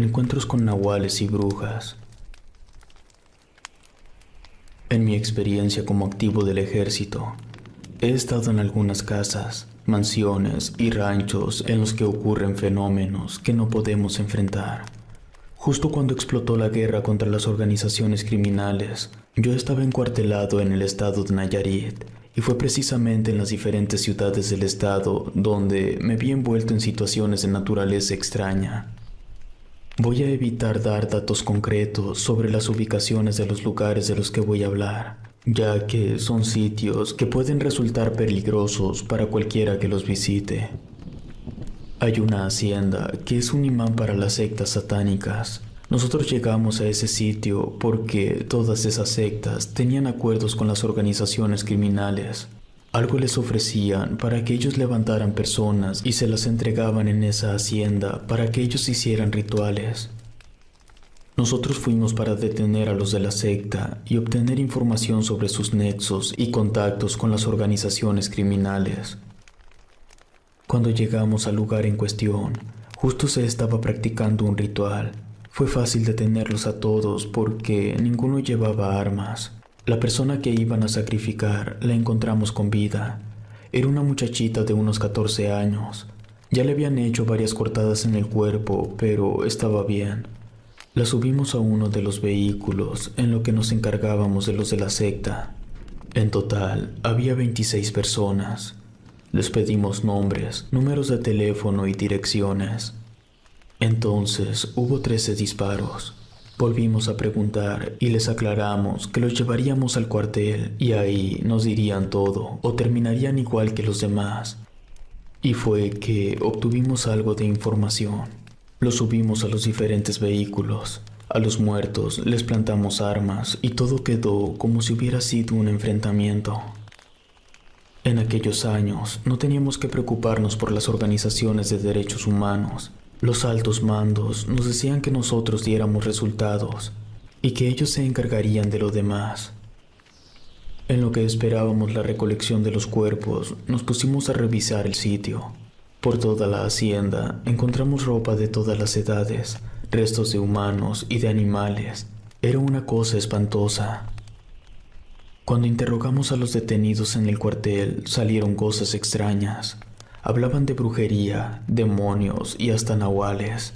Encuentros con nahuales y brujas. En mi experiencia como activo del ejército, he estado en algunas casas, mansiones y ranchos en los que ocurren fenómenos que no podemos enfrentar. Justo cuando explotó la guerra contra las organizaciones criminales, yo estaba encuartelado en el estado de Nayarit, y fue precisamente en las diferentes ciudades del estado donde me vi envuelto en situaciones de naturaleza extraña. Voy a evitar dar datos concretos sobre las ubicaciones de los lugares de los que voy a hablar, ya que son sitios que pueden resultar peligrosos para cualquiera que los visite. Hay una hacienda que es un imán para las sectas satánicas. Nosotros llegamos a ese sitio porque todas esas sectas tenían acuerdos con las organizaciones criminales. Algo les ofrecían para que ellos levantaran personas y se las entregaban en esa hacienda para que ellos hicieran rituales. Nosotros fuimos para detener a los de la secta y obtener información sobre sus nexos y contactos con las organizaciones criminales. Cuando llegamos al lugar en cuestión, justo se estaba practicando un ritual. Fue fácil detenerlos a todos porque ninguno llevaba armas. La persona que iban a sacrificar la encontramos con vida. Era una muchachita de unos 14 años. Ya le habían hecho varias cortadas en el cuerpo, pero estaba bien. La subimos a uno de los vehículos en lo que nos encargábamos de los de la secta. En total, había 26 personas. Les pedimos nombres, números de teléfono y direcciones. Entonces hubo 13 disparos. Volvimos a preguntar y les aclaramos que los llevaríamos al cuartel y ahí nos dirían todo o terminarían igual que los demás. Y fue que obtuvimos algo de información. Los subimos a los diferentes vehículos. A los muertos les plantamos armas y todo quedó como si hubiera sido un enfrentamiento. En aquellos años no teníamos que preocuparnos por las organizaciones de derechos humanos. Los altos mandos nos decían que nosotros diéramos resultados y que ellos se encargarían de lo demás. En lo que esperábamos la recolección de los cuerpos, nos pusimos a revisar el sitio. Por toda la hacienda encontramos ropa de todas las edades, restos de humanos y de animales. Era una cosa espantosa. Cuando interrogamos a los detenidos en el cuartel, salieron cosas extrañas. Hablaban de brujería, demonios y hasta nahuales.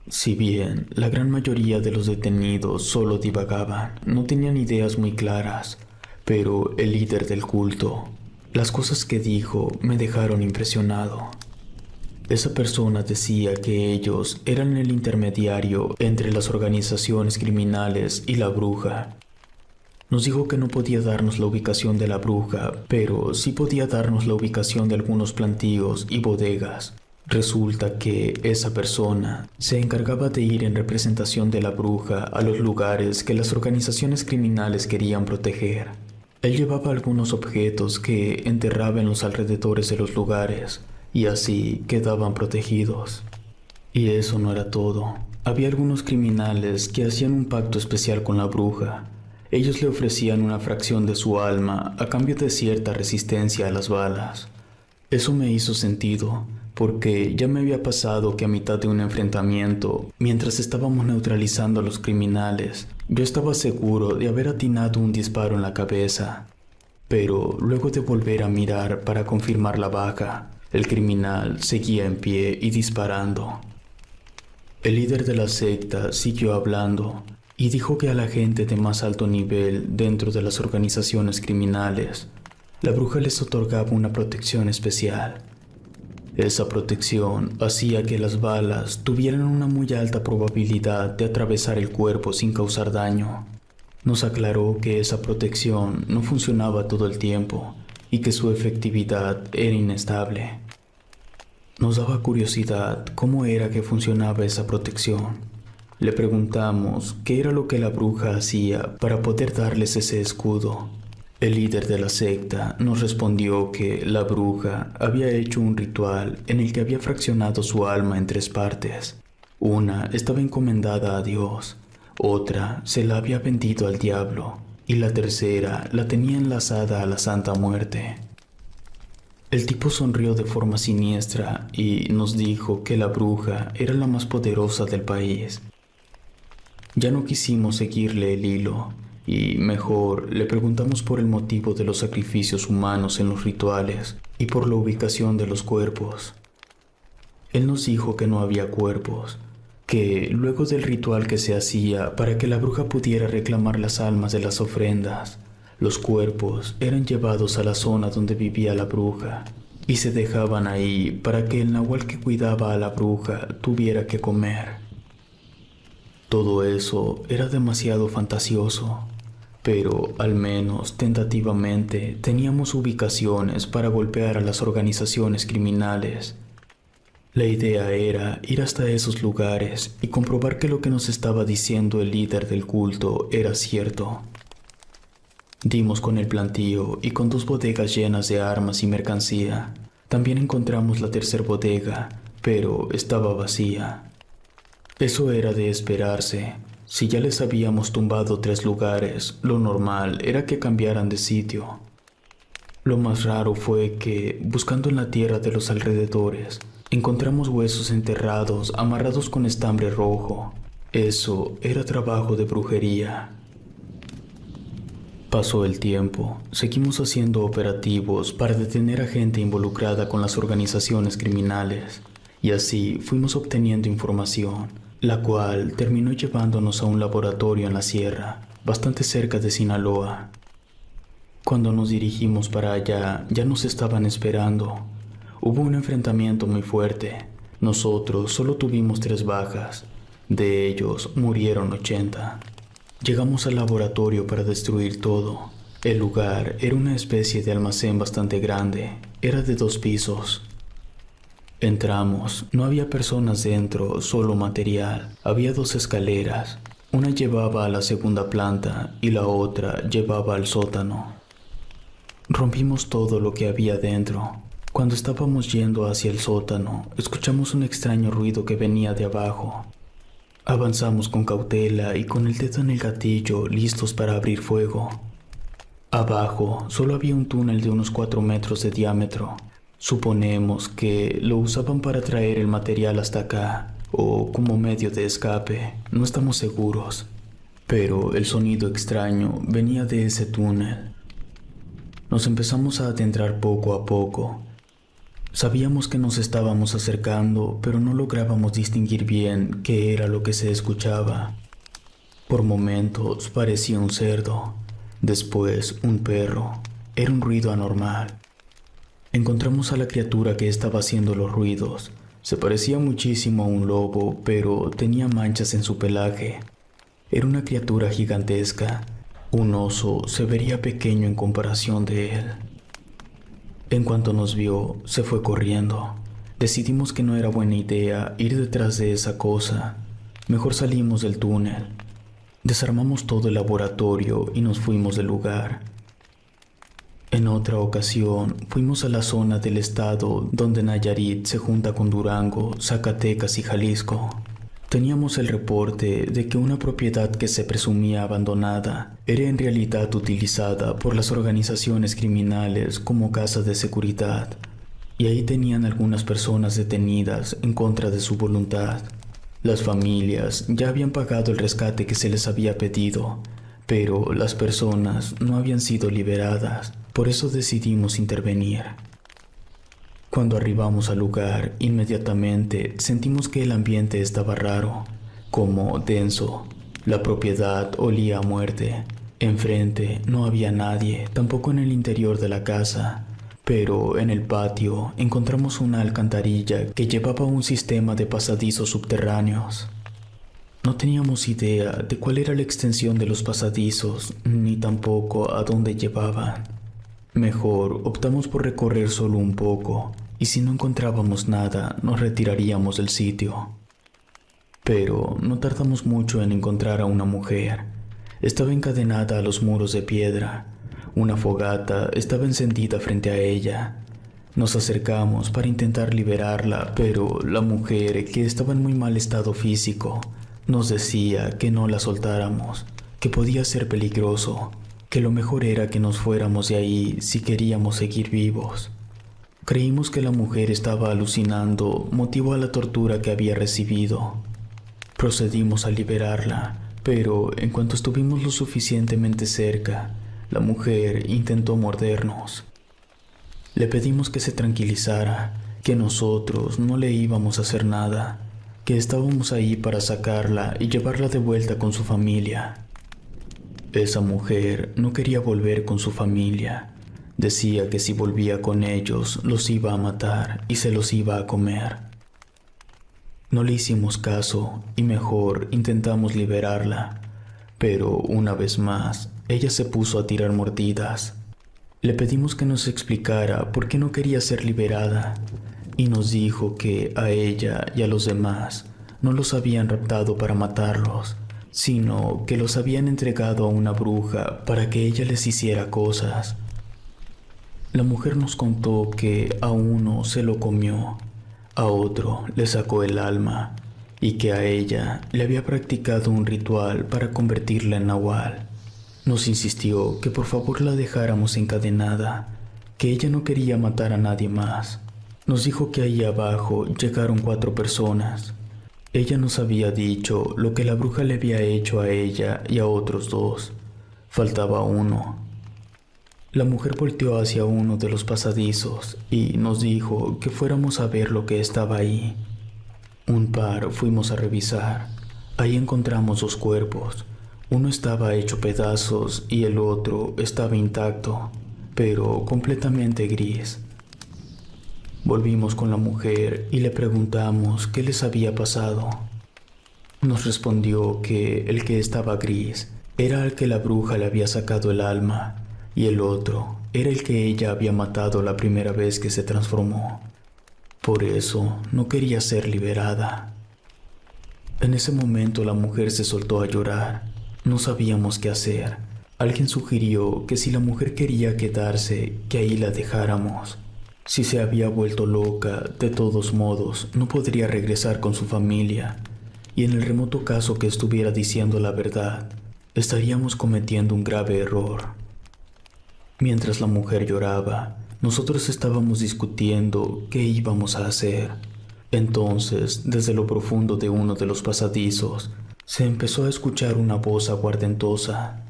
Si bien la gran mayoría de los detenidos solo divagaban, no tenían ideas muy claras, pero el líder del culto, las cosas que dijo me dejaron impresionado. Esa persona decía que ellos eran el intermediario entre las organizaciones criminales y la bruja. Nos dijo que no podía darnos la ubicación de la bruja, pero sí podía darnos la ubicación de algunos plantíos y bodegas. Resulta que esa persona se encargaba de ir en representación de la bruja a los lugares que las organizaciones criminales querían proteger. Él llevaba algunos objetos que enterraba en los alrededores de los lugares, y así quedaban protegidos. Y eso no era todo. Había algunos criminales que hacían un pacto especial con la bruja. Ellos le ofrecían una fracción de su alma a cambio de cierta resistencia a las balas. Eso me hizo sentido, porque ya me había pasado que a mitad de un enfrentamiento, mientras estábamos neutralizando a los criminales, yo estaba seguro de haber atinado un disparo en la cabeza. Pero luego de volver a mirar para confirmar la baja, el criminal seguía en pie y disparando. El líder de la secta siguió hablando y dijo que a la gente de más alto nivel dentro de las organizaciones criminales, la bruja les otorgaba una protección especial. Esa protección hacía que las balas tuvieran una muy alta probabilidad de atravesar el cuerpo sin causar daño. Nos aclaró que esa protección no funcionaba todo el tiempo y que su efectividad era inestable. Nos daba curiosidad cómo era que funcionaba esa protección. Le preguntamos qué era lo que la bruja hacía para poder darles ese escudo. El líder de la secta nos respondió que la bruja había hecho un ritual en el que había fraccionado su alma en 3 partes. Una estaba encomendada a Dios, otra se la había vendido al diablo y la tercera la tenía enlazada a la Santa Muerte. El tipo sonrió de forma siniestra y nos dijo que la bruja era la más poderosa del país. Ya no quisimos seguirle el hilo y mejor le preguntamos por el motivo de los sacrificios humanos en los rituales y por la ubicación de los cuerpos. Él nos dijo que no había cuerpos, que luego del ritual que se hacía para que la bruja pudiera reclamar las almas de las ofrendas, los cuerpos eran llevados a la zona donde vivía la bruja y se dejaban ahí para que el nahual que cuidaba a la bruja tuviera que comer. Todo eso era demasiado fantasioso, pero al menos tentativamente teníamos ubicaciones para golpear a las organizaciones criminales. La idea era ir hasta esos lugares y comprobar que lo que nos estaba diciendo el líder del culto era cierto. Dimos con el plantío y con 2 bodegas llenas de armas y mercancía. También encontramos la tercera bodega, pero estaba vacía. Eso era de esperarse. Si ya les habíamos tumbado 3 lugares, lo normal era que cambiaran de sitio. Lo más raro fue que, buscando en la tierra de los alrededores, encontramos huesos enterrados amarrados con estambre rojo. Eso era trabajo de brujería. Pasó el tiempo, seguimos haciendo operativos para detener a gente involucrada con las organizaciones criminales, y así fuimos obteniendo información, la cual terminó llevándonos a un laboratorio en la sierra, bastante cerca de Sinaloa. Cuando nos dirigimos para allá, ya nos estaban esperando. Hubo un enfrentamiento muy fuerte. Nosotros solo tuvimos 3 bajas. De ellos murieron 80. Llegamos al laboratorio para destruir todo. El lugar era una especie de almacén bastante grande. Era de 2 pisos. Entramos. No había personas dentro, solo material. Había 2 escaleras. Una llevaba a la segunda planta y la otra llevaba al sótano. Rompimos todo lo que había dentro. Cuando estábamos yendo hacia el sótano, escuchamos un extraño ruido que venía de abajo. Avanzamos con cautela y con el dedo en el gatillo, listos para abrir fuego. Abajo solo había un túnel de unos 4 metros de diámetro. Suponemos que lo usaban para traer el material hasta acá, o como medio de escape, no estamos seguros. Pero el sonido extraño venía de ese túnel. Nos empezamos a adentrar poco a poco. Sabíamos que nos estábamos acercando, pero no lográbamos distinguir bien qué era lo que se escuchaba. Por momentos parecía un cerdo, después un perro. Era un ruido anormal. Encontramos a la criatura que estaba haciendo los ruidos. Se parecía muchísimo a un lobo, pero tenía manchas en su pelaje. Era una criatura gigantesca. Un oso se vería pequeño en comparación de él. En cuanto nos vio, se fue corriendo. Decidimos que no era buena idea ir detrás de esa cosa. Mejor salimos del túnel. Desarmamos todo el laboratorio y nos fuimos del lugar. En otra ocasión, fuimos a la zona del estado donde Nayarit se junta con Durango, Zacatecas y Jalisco. Teníamos el reporte de que una propiedad que se presumía abandonada era en realidad utilizada por las organizaciones criminales como casa de seguridad, y ahí tenían algunas personas detenidas en contra de su voluntad. Las familias ya habían pagado el rescate que se les había pedido, pero las personas no habían sido liberadas, por eso decidimos intervenir. Cuando arribamos al lugar, inmediatamente sentimos que el ambiente estaba raro, como denso. La propiedad olía a muerte. Enfrente no había nadie, tampoco en el interior de la casa, pero en el patio encontramos una alcantarilla que llevaba un sistema de pasadizos subterráneos. No teníamos idea de cuál era la extensión de los pasadizos, ni tampoco a dónde llevaban. Mejor optamos por recorrer solo un poco, y si no encontrábamos nada, nos retiraríamos del sitio. Pero no tardamos mucho en encontrar a una mujer. Estaba encadenada a los muros de piedra. Una fogata estaba encendida frente a ella. Nos acercamos para intentar liberarla, pero la mujer, que estaba en muy mal estado físico, nos decía que no la soltáramos, que podía ser peligroso, que lo mejor era que nos fuéramos de ahí si queríamos seguir vivos. Creímos que la mujer estaba alucinando, motivo a la tortura que había recibido. Procedimos a liberarla, pero en cuanto estuvimos lo suficientemente cerca, la mujer intentó mordernos. Le pedimos que se tranquilizara, que nosotros no le íbamos a hacer nada, que estábamos ahí para sacarla y llevarla de vuelta con su familia. Esa mujer no quería volver con su familia. Decía que si volvía con ellos, los iba a matar y se los iba a comer. No le hicimos caso y mejor intentamos liberarla, pero una vez más, ella se puso a tirar mordidas. Le pedimos que nos explicara por qué no quería ser liberada y nos dijo que a ella y a los demás no los habían raptado para matarlos, sino que los habían entregado a una bruja para que ella les hiciera cosas. La mujer nos contó que a uno se lo comió, a otro le sacó el alma y que a ella le había practicado un ritual para convertirla en nahual. Nos insistió que por favor la dejáramos encadenada, que ella no quería matar a nadie más. Nos dijo que ahí abajo llegaron 4 personas. Ella nos había dicho lo que la bruja le había hecho a ella y a otros 2. Faltaba uno. La mujer volteó hacia uno de los pasadizos y nos dijo que fuéramos a ver lo que estaba ahí. Un par fuimos a revisar. Ahí encontramos 2 cuerpos. Uno estaba hecho pedazos y el otro estaba intacto, pero completamente gris. Volvimos con la mujer y le preguntamos qué les había pasado. Nos respondió que el que estaba gris era al que la bruja le había sacado el alma y el otro era el que ella había matado la primera vez que se transformó. Por eso no quería ser liberada. En ese momento la mujer se soltó a llorar. No sabíamos qué hacer. Alguien sugirió que si la mujer quería quedarse, que ahí la dejáramos. Si se había vuelto loca, de todos modos, no podría regresar con su familia. Y en el remoto caso que estuviera diciendo la verdad, estaríamos cometiendo un grave error. Mientras la mujer lloraba, nosotros estábamos discutiendo qué íbamos a hacer. Entonces, desde lo profundo de uno de los pasadizos, se empezó a escuchar una voz aguardentosa.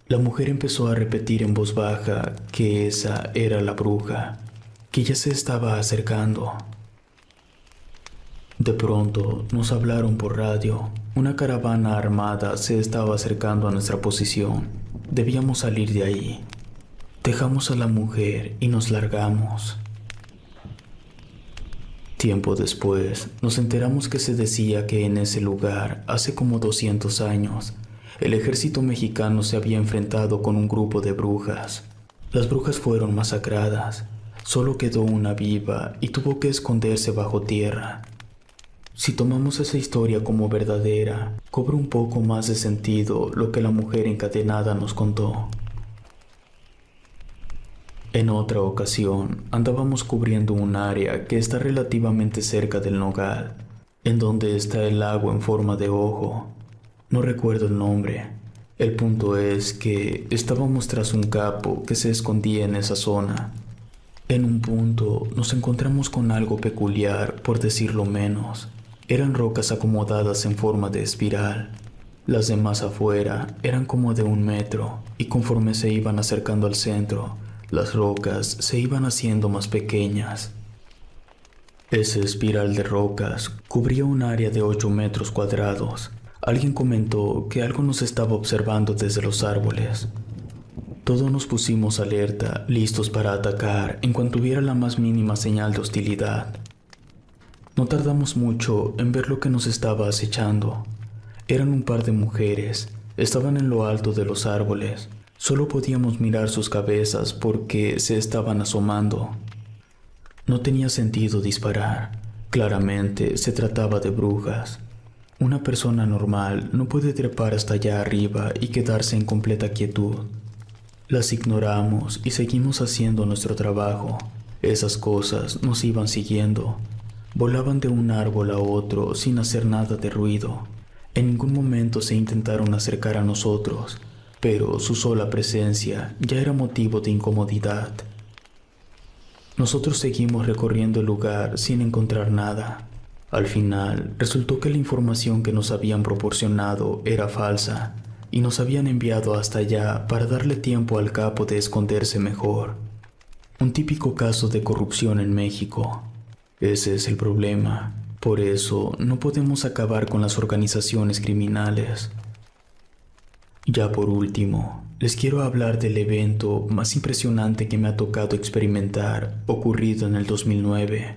La mujer empezó a repetir en voz baja que esa era la bruja, que ya se estaba acercando. De pronto nos hablaron por radio. Una caravana armada se estaba acercando a nuestra posición. Debíamos salir de ahí. Dejamos a la mujer y nos largamos. Tiempo después, nos enteramos que se decía que en ese lugar, hace como 200 años, el ejército mexicano se había enfrentado con un grupo de brujas. Las brujas fueron masacradas, solo quedó una viva y tuvo que esconderse bajo tierra. Si tomamos esa historia como verdadera, cobra un poco más de sentido lo que la mujer encadenada nos contó. En otra ocasión, andábamos cubriendo un área que está relativamente cerca del nogal, en donde está el lago en forma de ojo. No recuerdo el nombre. El punto es que estábamos tras un capo que se escondía en esa zona. En un punto nos encontramos con algo peculiar, por decirlo menos. Eran rocas acomodadas en forma de espiral. Las demás afuera eran como de 1 metro, y conforme se iban acercando al centro, las rocas se iban haciendo más pequeñas. Ese espiral de rocas cubría un área de 8 metros cuadrados. Alguien comentó que algo nos estaba observando desde los árboles. Todos nos pusimos alerta, listos para atacar en cuanto hubiera la más mínima señal de hostilidad. No tardamos mucho en ver lo que nos estaba acechando. Eran un par de mujeres, estaban en lo alto de los árboles. Solo podíamos mirar sus cabezas porque se estaban asomando. No tenía sentido disparar. Claramente se trataba de brujas. Una persona normal no puede trepar hasta allá arriba y quedarse en completa quietud. Las ignoramos y seguimos haciendo nuestro trabajo. Esas cosas nos iban siguiendo. Volaban de un árbol a otro sin hacer nada de ruido. En ningún momento se intentaron acercar a nosotros, pero su sola presencia ya era motivo de incomodidad. Nosotros seguimos recorriendo el lugar sin encontrar nada. Al final, resultó que la información que nos habían proporcionado era falsa y nos habían enviado hasta allá para darle tiempo al capo de esconderse mejor. Un típico caso de corrupción en México. Ese es el problema. Por eso no podemos acabar con las organizaciones criminales. Ya por último, les quiero hablar del evento más impresionante que me ha tocado experimentar, ocurrido en el 2009.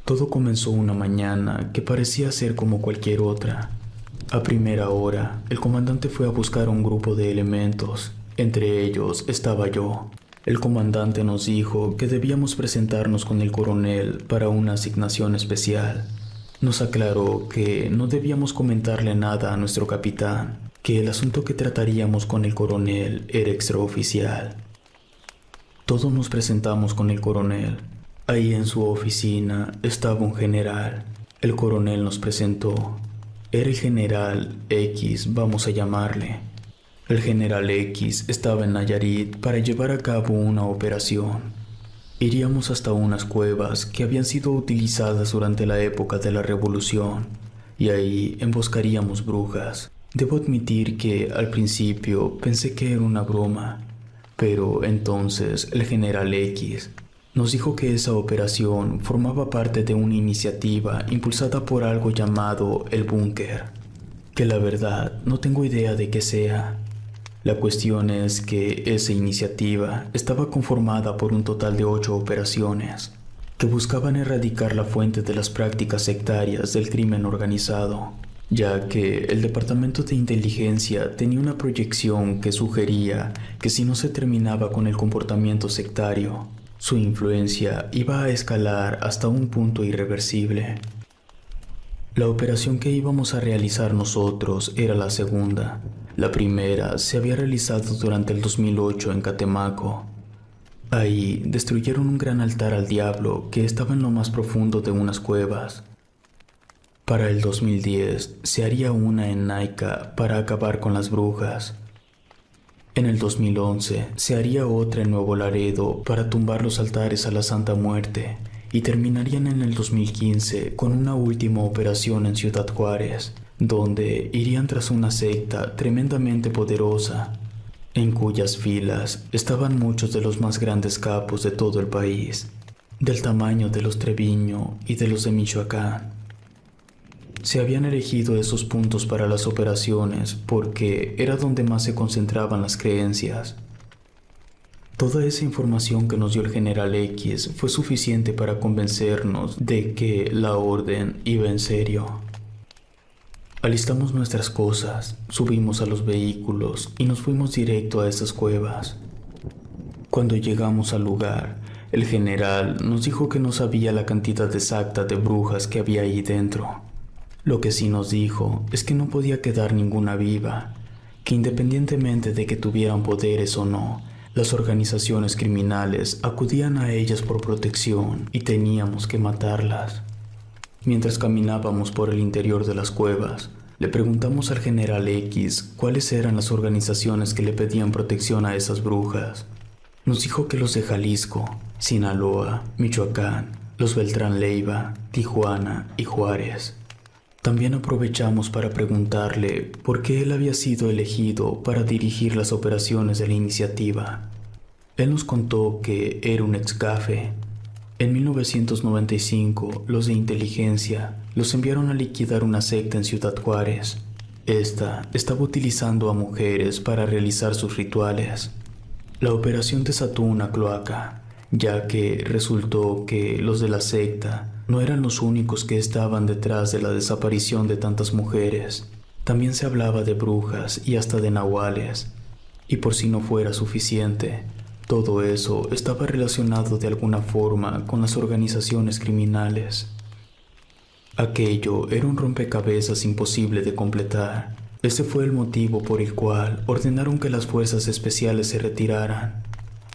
Todo comenzó una mañana que parecía ser como cualquier otra. A primera hora, el comandante fue a buscar a un grupo de elementos. Entre ellos estaba yo. El comandante nos dijo que debíamos presentarnos con el coronel para una asignación especial. Nos aclaró que no debíamos comentarle nada a nuestro capitán, que el asunto que trataríamos con el coronel era extraoficial. Todos nos presentamos con el coronel. Ahí en su oficina estaba un general. El coronel nos presentó. Era el general X, vamos a llamarle. El general X estaba en Nayarit para llevar a cabo una operación. Iríamos hasta unas cuevas que habían sido utilizadas durante la época de la Revolución, y ahí emboscaríamos brujas. Debo admitir que al principio pensé que era una broma, pero entonces el general X nos dijo que esa operación formaba parte de una iniciativa impulsada por algo llamado el Búnker, que la verdad no tengo idea de qué sea. La cuestión es que esa iniciativa estaba conformada por un total de 8 operaciones que buscaban erradicar la fuente de las prácticas sectarias del crimen organizado, ya que el Departamento de Inteligencia tenía una proyección que sugería que si no se terminaba con el comportamiento sectario, su influencia iba a escalar hasta un punto irreversible. La operación que íbamos a realizar nosotros era la segunda. La primera se había realizado durante el 2008 en Catemaco. Ahí destruyeron un gran altar al diablo que estaba en lo más profundo de unas cuevas. Para el 2010 se haría una en Naica para acabar con las brujas. En el 2011 se haría otra en Nuevo Laredo para tumbar los altares a la Santa Muerte, y terminarían en el 2015 con una última operación en Ciudad Juárez, donde irían tras una secta tremendamente poderosa, en cuyas filas estaban muchos de los más grandes capos de todo el país, del tamaño de los Treviño y de los de Michoacán. Se habían elegido esos puntos para las operaciones porque era donde más se concentraban las creencias. Toda esa información que nos dio el general X fue suficiente para convencernos de que la orden iba en serio. Alistamos nuestras cosas, subimos a los vehículos y nos fuimos directo a esas cuevas. Cuando llegamos al lugar, el general nos dijo que no sabía la cantidad exacta de brujas que había ahí dentro. Lo que sí nos dijo es que no podía quedar ninguna viva, que independientemente de que tuvieran poderes o no, las organizaciones criminales acudían a ellas por protección y teníamos que matarlas. Mientras caminábamos por el interior de las cuevas, le preguntamos al general X cuáles eran las organizaciones que le pedían protección a esas brujas. Nos dijo que los de Jalisco, Sinaloa, Michoacán, los Beltrán Leiva, Tijuana y Juárez. También aprovechamos para preguntarle por qué él había sido elegido para dirigir las operaciones de la iniciativa. Él nos contó que era un ex-gafe. En 1995, los de inteligencia los enviaron a liquidar una secta en Ciudad Juárez. Esta estaba utilizando a mujeres para realizar sus rituales. La operación desató una cloaca, ya que resultó que los de la secta no eran los únicos que estaban detrás de la desaparición de tantas mujeres. También se hablaba de brujas y hasta de nahuales. Y por si no fuera suficiente, todo eso estaba relacionado de alguna forma con las organizaciones criminales. Aquello era un rompecabezas imposible de completar. Ese fue el motivo por el cual ordenaron que las fuerzas especiales se retiraran.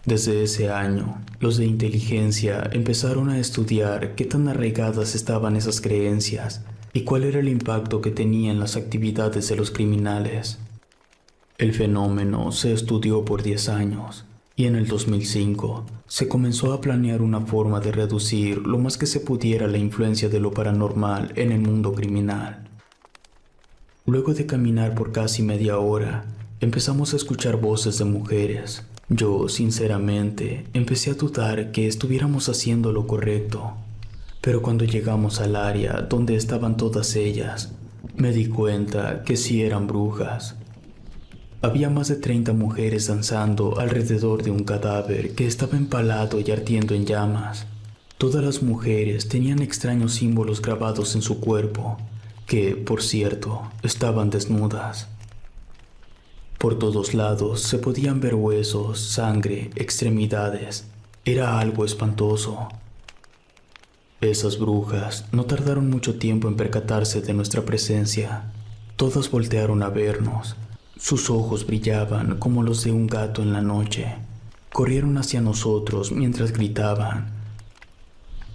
Desde ese año, los de inteligencia empezaron a estudiar qué tan arraigadas estaban esas creencias y cuál era el impacto que tenían las actividades de los criminales. El fenómeno se estudió por 10 años. Y en el 2005 se comenzó a planear una forma de reducir lo más que se pudiera la influencia de lo paranormal en el mundo criminal. Luego de caminar por casi media hora, empezamos a escuchar voces de mujeres. Yo, sinceramente, empecé a dudar que estuviéramos haciendo lo correcto. Pero cuando llegamos al área donde estaban todas ellas, me di cuenta que sí eran brujas. Había más de 30 mujeres danzando alrededor de un cadáver que estaba empalado y ardiendo en llamas. Todas las mujeres tenían extraños símbolos grabados en su cuerpo, que, por cierto, estaban desnudas. Por todos lados se podían ver huesos, sangre, extremidades. Era algo espantoso. Esas brujas no tardaron mucho tiempo en percatarse de nuestra presencia. Todas voltearon a vernos. Sus ojos brillaban como los de un gato en la noche. Corrieron hacia nosotros mientras gritaban.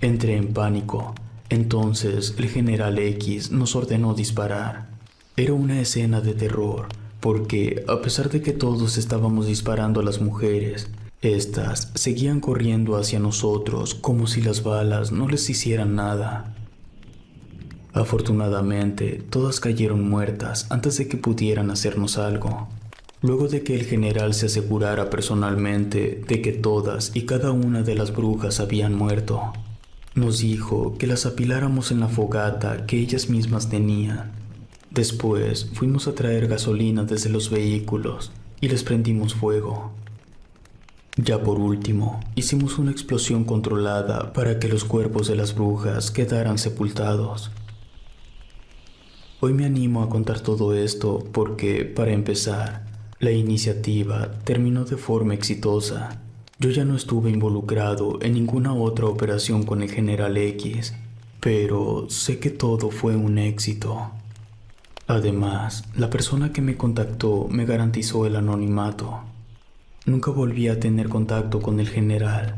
Entré en pánico. Entonces el general X nos ordenó disparar. Era una escena de terror, porque a pesar de que todos estábamos disparando a las mujeres, estas seguían corriendo hacia nosotros como si las balas no les hicieran nada. Afortunadamente, todas cayeron muertas antes de que pudieran hacernos algo. Luego de que el general se asegurara personalmente de que todas y cada una de las brujas habían muerto, nos dijo que las apiláramos en la fogata que ellas mismas tenían. Después fuimos a traer gasolina desde los vehículos y les prendimos fuego. Ya por último, hicimos una explosión controlada para que los cuerpos de las brujas quedaran sepultados. Hoy me animo a contar todo esto porque, para empezar, la iniciativa terminó de forma exitosa. Yo ya no estuve involucrado en ninguna otra operación con el General X, pero sé que todo fue un éxito. Además, la persona que me contactó me garantizó el anonimato. Nunca volví a tener contacto con el general.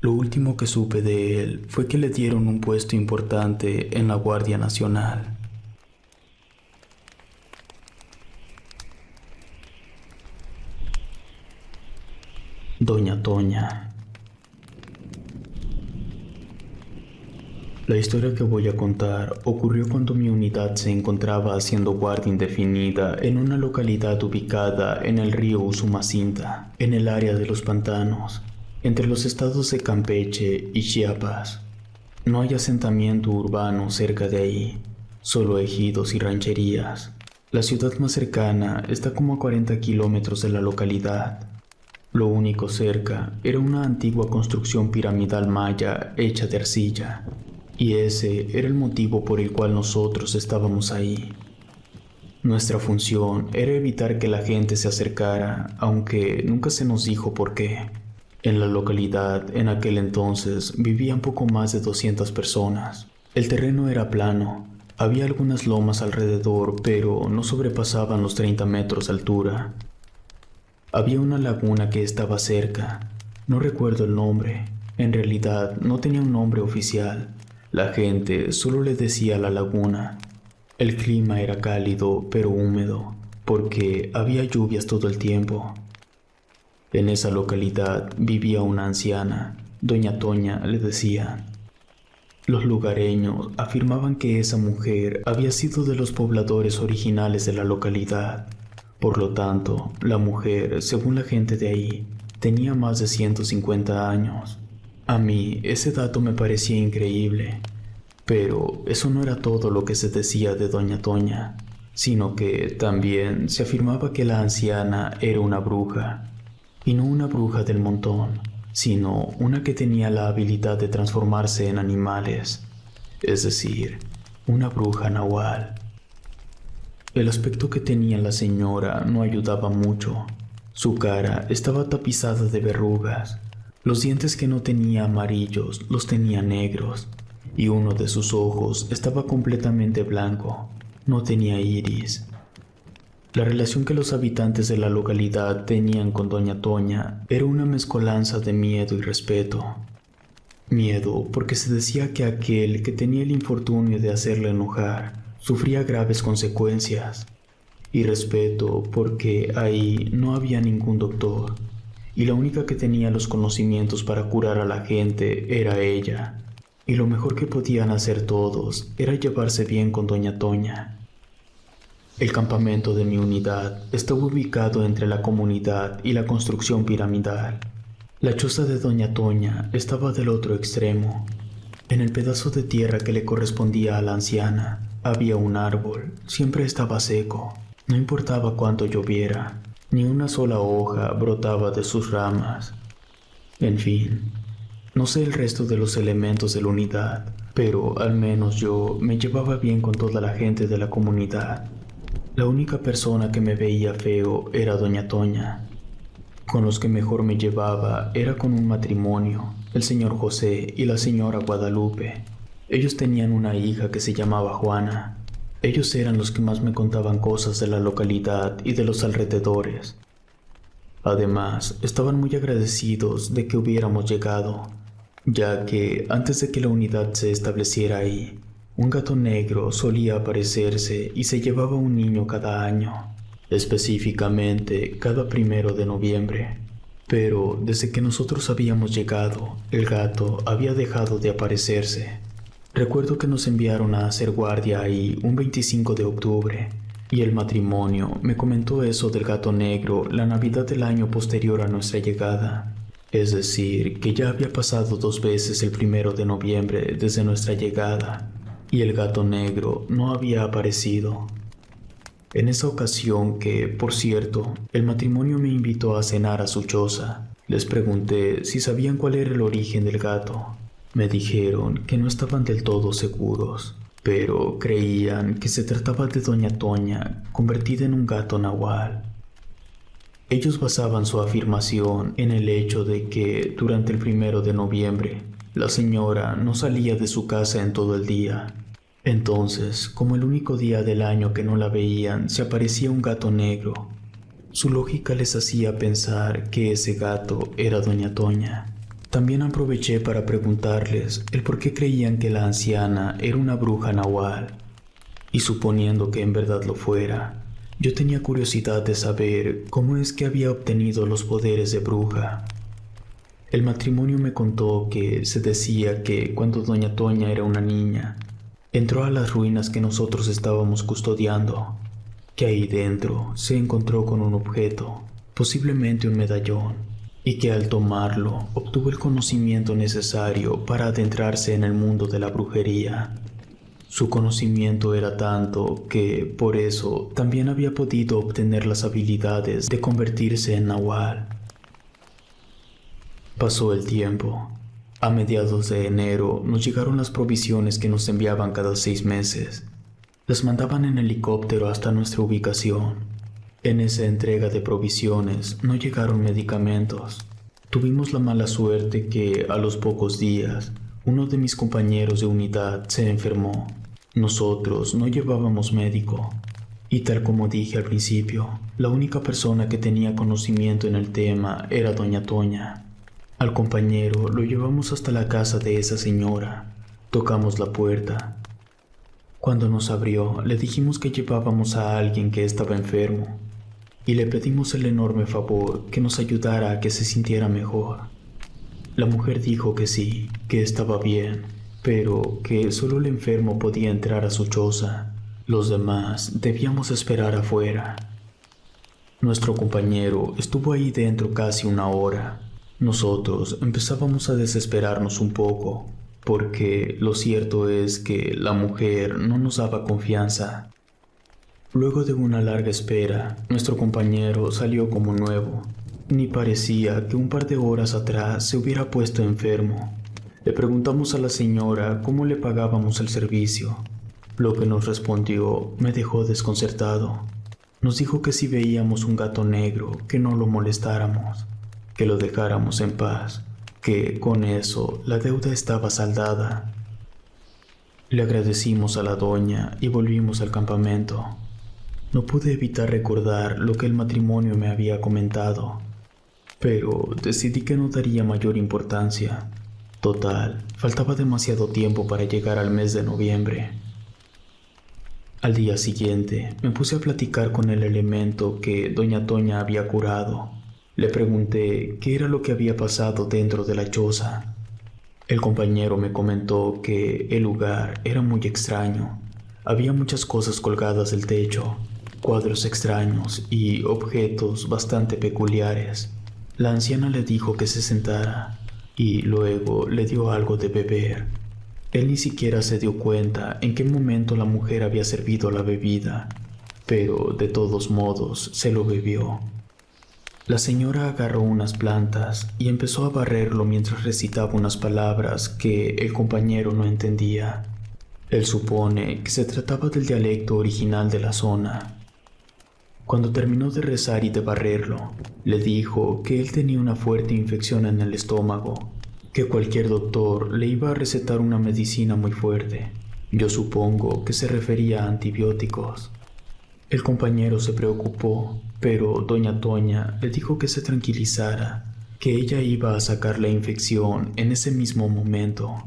Lo último que supe de él fue que le dieron un puesto importante en la Guardia Nacional. Doña Toña. La historia que voy a contar ocurrió cuando mi unidad se encontraba haciendo guardia indefinida en una localidad ubicada en el río Usumacinta, en el área de los pantanos, entre los estados de Campeche y Chiapas. No hay asentamiento urbano cerca de ahí, solo ejidos y rancherías. La ciudad más cercana está como a 40 kilómetros de la localidad. Lo único cerca era una antigua construcción piramidal maya hecha de arcilla. Y ese era el motivo por el cual nosotros estábamos ahí. Nuestra función era evitar que la gente se acercara, aunque nunca se nos dijo por qué. En la localidad, en aquel entonces, vivían poco más de 200 personas. El terreno era plano. Había algunas lomas alrededor, pero no sobrepasaban los 30 metros de altura. Había una laguna que estaba cerca. No recuerdo el nombre. En realidad, no tenía un nombre oficial. La gente solo le decía la laguna. El clima era cálido pero húmedo, porque había lluvias todo el tiempo. En esa localidad vivía una anciana, Doña Toña le decían. Los lugareños afirmaban que esa mujer había sido de los pobladores originales de la localidad. Por lo tanto, la mujer, según la gente de ahí, tenía más de 150 años. A mí ese dato me parecía increíble, pero eso no era todo lo que se decía de Doña Toña, sino que también se afirmaba que la anciana era una bruja, y no una bruja del montón, sino una que tenía la habilidad de transformarse en animales, es decir, una bruja nahual. El aspecto que tenía la señora no ayudaba mucho. Su cara estaba tapizada de verrugas. Los dientes que no tenía amarillos los tenía negros, y uno de sus ojos estaba completamente blanco. No tenía iris. La relación que los habitantes de la localidad tenían con Doña Toña era una mezcolanza de miedo y respeto. Miedo porque se decía que aquel que tenía el infortunio de hacerla enojar sufría graves consecuencias, y respeto porque ahí no había ningún doctor, y la única que tenía los conocimientos para curar a la gente era ella. Y lo mejor que podían hacer todos era llevarse bien con doña Toña. El campamento de mi unidad estaba ubicado entre la comunidad y la construcción piramidal. La choza de doña Toña estaba del otro extremo. En el pedazo de tierra que le correspondía a la anciana había un árbol, siempre estaba seco, no importaba cuánto lloviera, ni una sola hoja brotaba de sus ramas. En fin, no sé el resto de los elementos de la unidad, pero al menos yo me llevaba bien con toda la gente de la comunidad. La única persona que me veía feo era doña Toña. Con los que mejor me llevaba era con un matrimonio, el señor José y la señora Guadalupe. Ellos tenían una hija que se llamaba Juana. Ellos eran los que más me contaban cosas de la localidad y de los alrededores. Además, estaban muy agradecidos de que hubiéramos llegado, ya que antes de que la unidad se estableciera ahí, un gato negro solía aparecerse y se llevaba un niño cada año, específicamente cada 1 de noviembre. Pero desde que nosotros habíamos llegado, el gato había dejado de aparecerse. Recuerdo que nos enviaron a hacer guardia ahí un 25 de octubre, y el matrimonio me comentó eso del gato negro la Navidad del año posterior a nuestra llegada. Es decir, que ya había pasado 2 veces el 1 de noviembre desde nuestra llegada, y el gato negro no había aparecido. En esa ocasión que, por cierto, el matrimonio me invitó a cenar a su choza, les pregunté si sabían cuál era el origen del gato. Me dijeron que no estaban del todo seguros, pero creían que se trataba de doña Toña convertida en un gato nahual. Ellos basaban su afirmación en el hecho de que durante el 1 de noviembre la señora no salía de su casa en todo el día. Entonces, como el único día del año que no la veían se aparecía un gato negro, su lógica les hacía pensar que ese gato era doña Toña. También aproveché para preguntarles el por qué creían que la anciana era una bruja nahual. Y suponiendo que en verdad lo fuera, yo tenía curiosidad de saber cómo es que había obtenido los poderes de bruja. El matrimonio me contó que se decía que cuando doña Toña era una niña, entró a las ruinas que nosotros estábamos custodiando, que ahí dentro se encontró con un objeto, posiblemente un medallón, y que al tomarlo obtuvo el conocimiento necesario para adentrarse en el mundo de la brujería. Su conocimiento era tanto que, por eso, también había podido obtener las habilidades de convertirse en nahual. Pasó el tiempo. A mediados de enero nos llegaron las provisiones que nos enviaban cada 6 meses. Las mandaban en helicóptero hasta nuestra ubicación. En esa entrega de provisiones no llegaron medicamentos. Tuvimos la mala suerte que, a los pocos días, uno de mis compañeros de unidad se enfermó. Nosotros no llevábamos médico. Y tal como dije al principio, la única persona que tenía conocimiento en el tema era doña Toña. Al compañero lo llevamos hasta la casa de esa señora. Tocamos la puerta. Cuando nos abrió, le dijimos que llevábamos a alguien que estaba enfermo y le pedimos el enorme favor que nos ayudara a que se sintiera mejor. La mujer dijo que sí, que estaba bien, pero que solo el enfermo podía entrar a su choza. Los demás debíamos esperar afuera. Nuestro compañero estuvo ahí dentro casi 1 hora. Nosotros empezábamos a desesperarnos un poco, porque lo cierto es que la mujer no nos daba confianza. Luego de una larga espera, nuestro compañero salió como nuevo. Ni parecía que un par de horas atrás se hubiera puesto enfermo. Le preguntamos a la señora cómo le pagábamos el servicio. Lo que nos respondió me dejó desconcertado. Nos dijo que si veíamos un gato negro, que no lo molestáramos, que lo dejáramos en paz, que con eso la deuda estaba saldada. Le agradecimos a la doña y volvimos al campamento. No pude evitar recordar lo que el matrimonio me había comentado, pero decidí que no daría mayor importancia. Total, faltaba demasiado tiempo para llegar al mes de noviembre. Al día siguiente me puse a platicar con el elemento que doña Toña había curado. Le pregunté qué era lo que había pasado dentro de la choza. El compañero me comentó que el lugar era muy extraño. Había muchas cosas colgadas del techo, cuadros extraños y objetos bastante peculiares. La anciana le dijo que se sentara y luego le dio algo de beber. Él ni siquiera se dio cuenta en qué momento la mujer había servido la bebida, pero de todos modos se lo bebió. La señora agarró unas plantas y empezó a barrerlo mientras recitaba unas palabras que el compañero no entendía. Él supone que se trataba del dialecto original de la zona. Cuando terminó de rezar y de barrerlo, le dijo que él tenía una fuerte infección en el estómago, que cualquier doctor le iba a recetar una medicina muy fuerte. Yo supongo que se refería a antibióticos. El compañero se preocupó, pero doña Toña le dijo que se tranquilizara, que ella iba a sacar la infección en ese mismo momento.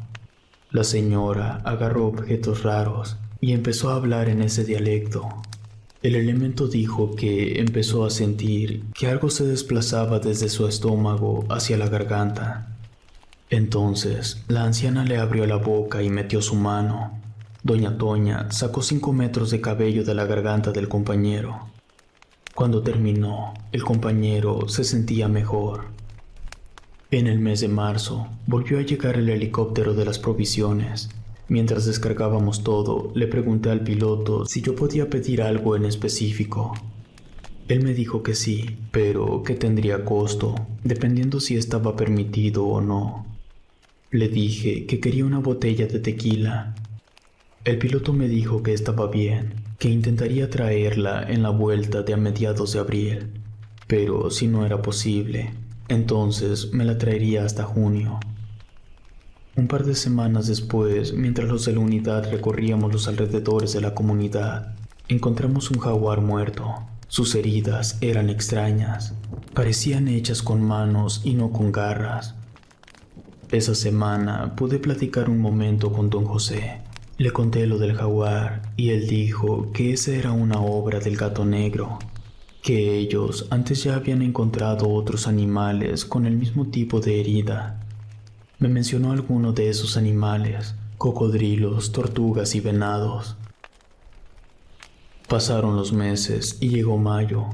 La señora agarró objetos raros y empezó a hablar en ese dialecto. El elemento dijo que empezó a sentir que algo se desplazaba desde su estómago hacia la garganta. Entonces, la anciana le abrió la boca y metió su mano. Doña Toña sacó 5 metros de cabello de la garganta del compañero. Cuando terminó, el compañero se sentía mejor. En el mes de marzo, volvió a llegar el helicóptero de las provisiones. Mientras descargábamos todo, le pregunté al piloto si yo podía pedir algo en específico. Él me dijo que sí, pero que tendría costo, dependiendo si estaba permitido o no. Le dije que quería una botella de tequila. El piloto me dijo que estaba bien, que intentaría traerla en la vuelta de a mediados de abril, pero si no era posible, entonces me la traería hasta junio. Un par de semanas después, mientras los de la unidad recorríamos los alrededores de la comunidad, encontramos un jaguar muerto. Sus heridas eran extrañas, parecían hechas con manos y no con garras. Esa semana pude platicar un momento con don José. Le conté lo del jaguar y él dijo que esa era una obra del gato negro, que ellos antes ya habían encontrado otros animales con el mismo tipo de herida. Me mencionó alguno de esos animales, cocodrilos, tortugas y venados. Pasaron los meses y llegó mayo.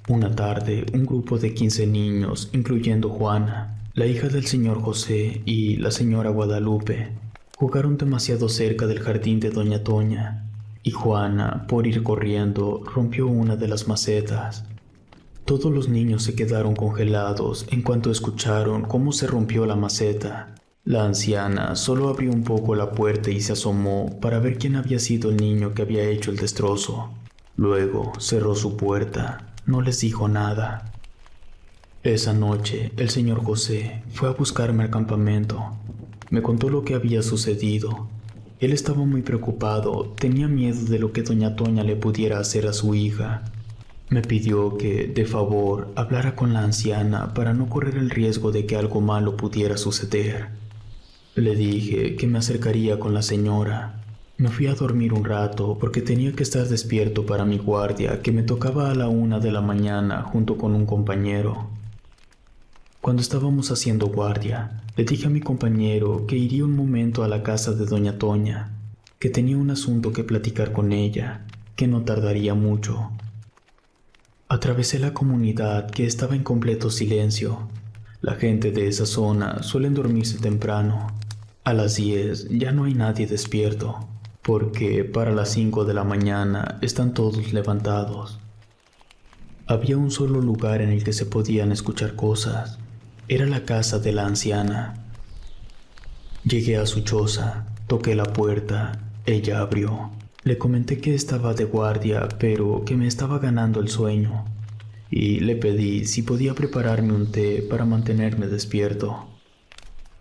Una tarde, un grupo de 15 niños, incluyendo Juana, la hija del señor José y la señora Guadalupe, jugaron demasiado cerca del jardín de doña Toña, y Juana, por ir corriendo, rompió una de las macetas. Todos los niños se quedaron congelados en cuanto escucharon cómo se rompió la maceta. La anciana solo abrió un poco la puerta y se asomó para ver quién había sido el niño que había hecho el destrozo. Luego cerró su puerta, no les dijo nada. Esa noche, el señor José fue a buscarme al campamento. Me contó lo que había sucedido. Él estaba muy preocupado, tenía miedo de lo que doña Toña le pudiera hacer a su hija. Me pidió que, de favor, hablara con la anciana para no correr el riesgo de que algo malo pudiera suceder. Le dije que me acercaría con la señora. Me fui a dormir un rato porque tenía que estar despierto para mi guardia que me tocaba a la 1 de la mañana junto con un compañero. Cuando estábamos haciendo guardia, le dije a mi compañero que iría un momento a la casa de doña Toña, que tenía un asunto que platicar con ella, que no tardaría mucho. Atravesé la comunidad que estaba en completo silencio. La gente de esa zona suelen dormirse temprano. A las 10 ya no hay nadie despierto, porque para las 5 de la mañana están todos levantados. Había un solo lugar en el que se podían escuchar cosas. Era la casa de la anciana. Llegué a su choza, toqué la puerta, ella abrió. Le comenté que estaba de guardia, pero que me estaba ganando el sueño, y le pedí si podía prepararme un té para mantenerme despierto.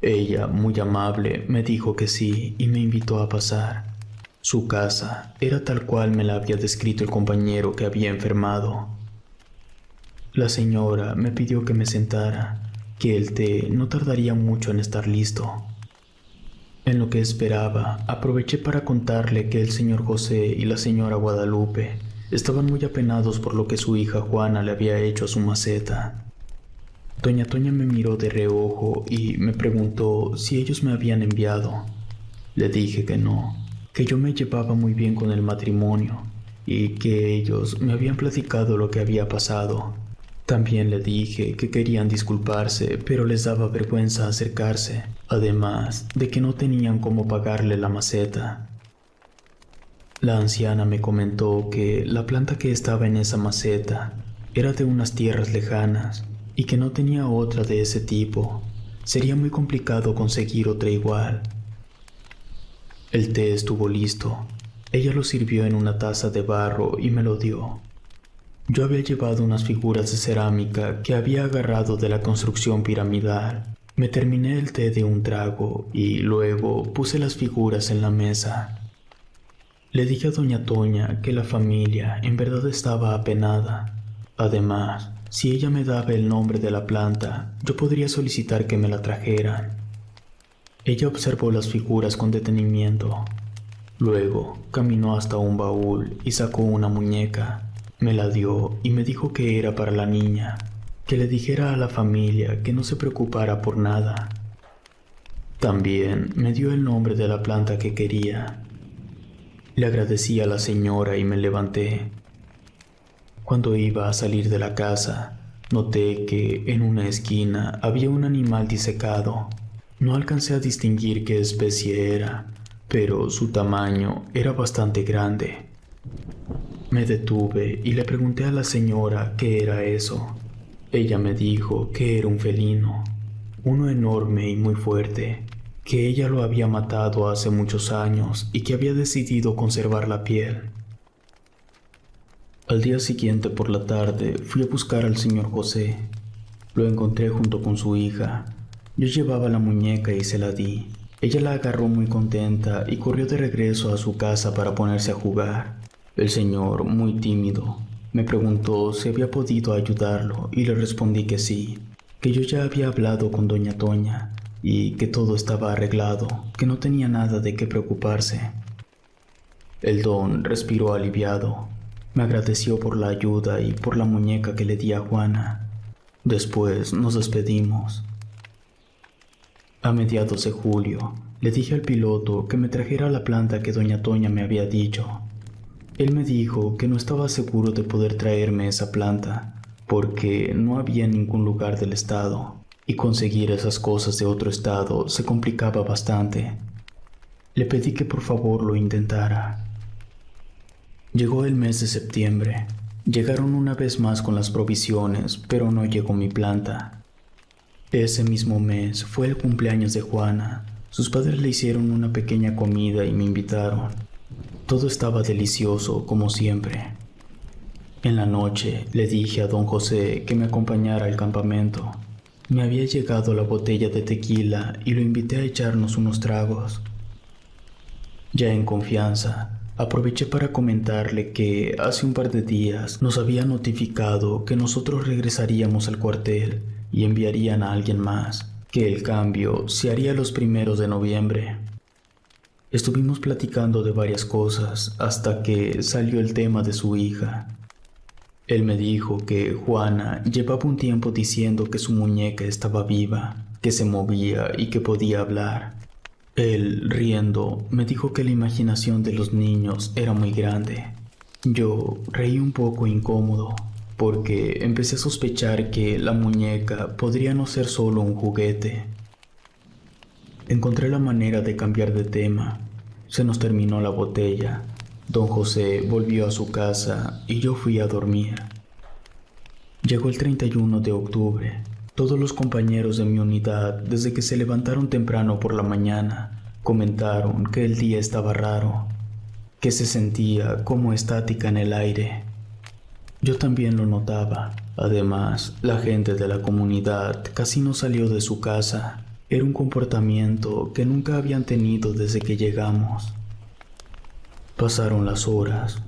Ella, muy amable, me dijo que sí y me invitó a pasar. Su casa era tal cual me la había descrito el compañero que había enfermado. La señora me pidió que me sentara, que el té no tardaría mucho en estar listo. En lo que esperaba, aproveché para contarle que el señor José y la señora Guadalupe estaban muy apenados por lo que su hija Juana le había hecho a su maceta. Doña Toña me miró de reojo y me preguntó si ellos me habían enviado. Le dije que no, que yo me llevaba muy bien con el matrimonio y que ellos me habían platicado lo que había pasado. También le dije que querían disculparse, pero les daba vergüenza acercarse, además de que no tenían cómo pagarle la maceta. La anciana me comentó que la planta que estaba en esa maceta era de unas tierras lejanas y que no tenía otra de ese tipo. Sería muy complicado conseguir otra igual. El té estuvo listo. Ella lo sirvió en una taza de barro y me lo dio. Yo había llevado unas figuras de cerámica que había agarrado de la construcción piramidal. Me terminé el té de un trago y luego puse las figuras en la mesa. Le dije a doña Toña que la familia en verdad estaba apenada. Además, si ella me daba el nombre de la planta, yo podría solicitar que me la trajeran. Ella observó las figuras con detenimiento. Luego caminó hasta un baúl y sacó una muñeca. Me la dio y me dijo que era para la niña, que le dijera a la familia que no se preocupara por nada. También me dio el nombre de la planta que quería. Le agradecí a la señora y me levanté. Cuando iba a salir de la casa, noté que en una esquina había un animal disecado. No alcancé a distinguir qué especie era, pero su tamaño era bastante grande. Me detuve y le pregunté a la señora qué era eso. Ella me dijo que era un felino, uno enorme y muy fuerte, que ella lo había matado hace muchos años y que había decidido conservar la piel. Al día siguiente por la tarde fui a buscar al señor José. Lo encontré junto con su hija. Yo llevaba la muñeca y se la di. Ella la agarró muy contenta y corrió de regreso a su casa para ponerse a jugar. El señor, muy tímido, me preguntó si había podido ayudarlo y le respondí que sí, que yo ya había hablado con doña Toña y que todo estaba arreglado, que no tenía nada de qué preocuparse. El don respiró aliviado. Me agradeció por la ayuda y por la muñeca que le di a Juana. Después nos despedimos. A mediados de julio, le dije al piloto que me trajera la planta que doña Toña me había dicho. Él me dijo que no estaba seguro de poder traerme esa planta, porque no había en ningún lugar del estado, y conseguir esas cosas de otro estado se complicaba bastante. Le pedí que por favor lo intentara. Llegó el mes de septiembre. Llegaron una vez más con las provisiones, pero no llegó mi planta. Ese mismo mes fue el cumpleaños de Juana. Sus padres le hicieron una pequeña comida y me invitaron. Todo estaba delicioso, como siempre. En la noche le dije a don José que me acompañara al campamento. Me había llegado la botella de tequila y lo invité a echarnos unos tragos. Ya en confianza, aproveché para comentarle que hace un par de días nos había notificado que nosotros regresaríamos al cuartel y enviarían a alguien más, que el cambio se haría los 1 de noviembre. Estuvimos platicando de varias cosas hasta que salió el tema de su hija. Él me dijo que Juana llevaba un tiempo diciendo que su muñeca estaba viva, que se movía y que podía hablar. Él, riendo, me dijo que la imaginación de los niños era muy grande. Yo reí un poco incómodo, porque empecé a sospechar que la muñeca podría no ser solo un juguete. Encontré la manera de cambiar de tema. Se nos terminó la botella. Don José volvió a su casa y yo fui a dormir. Llegó el 31 de octubre. Todos los compañeros de mi unidad, desde que se levantaron temprano por la mañana, comentaron que el día estaba raro, que se sentía como estática en el aire. Yo también lo notaba. Además, la gente de la comunidad casi no salió de su casa. Era un comportamiento que nunca habían tenido desde que llegamos. Pasaron las horas.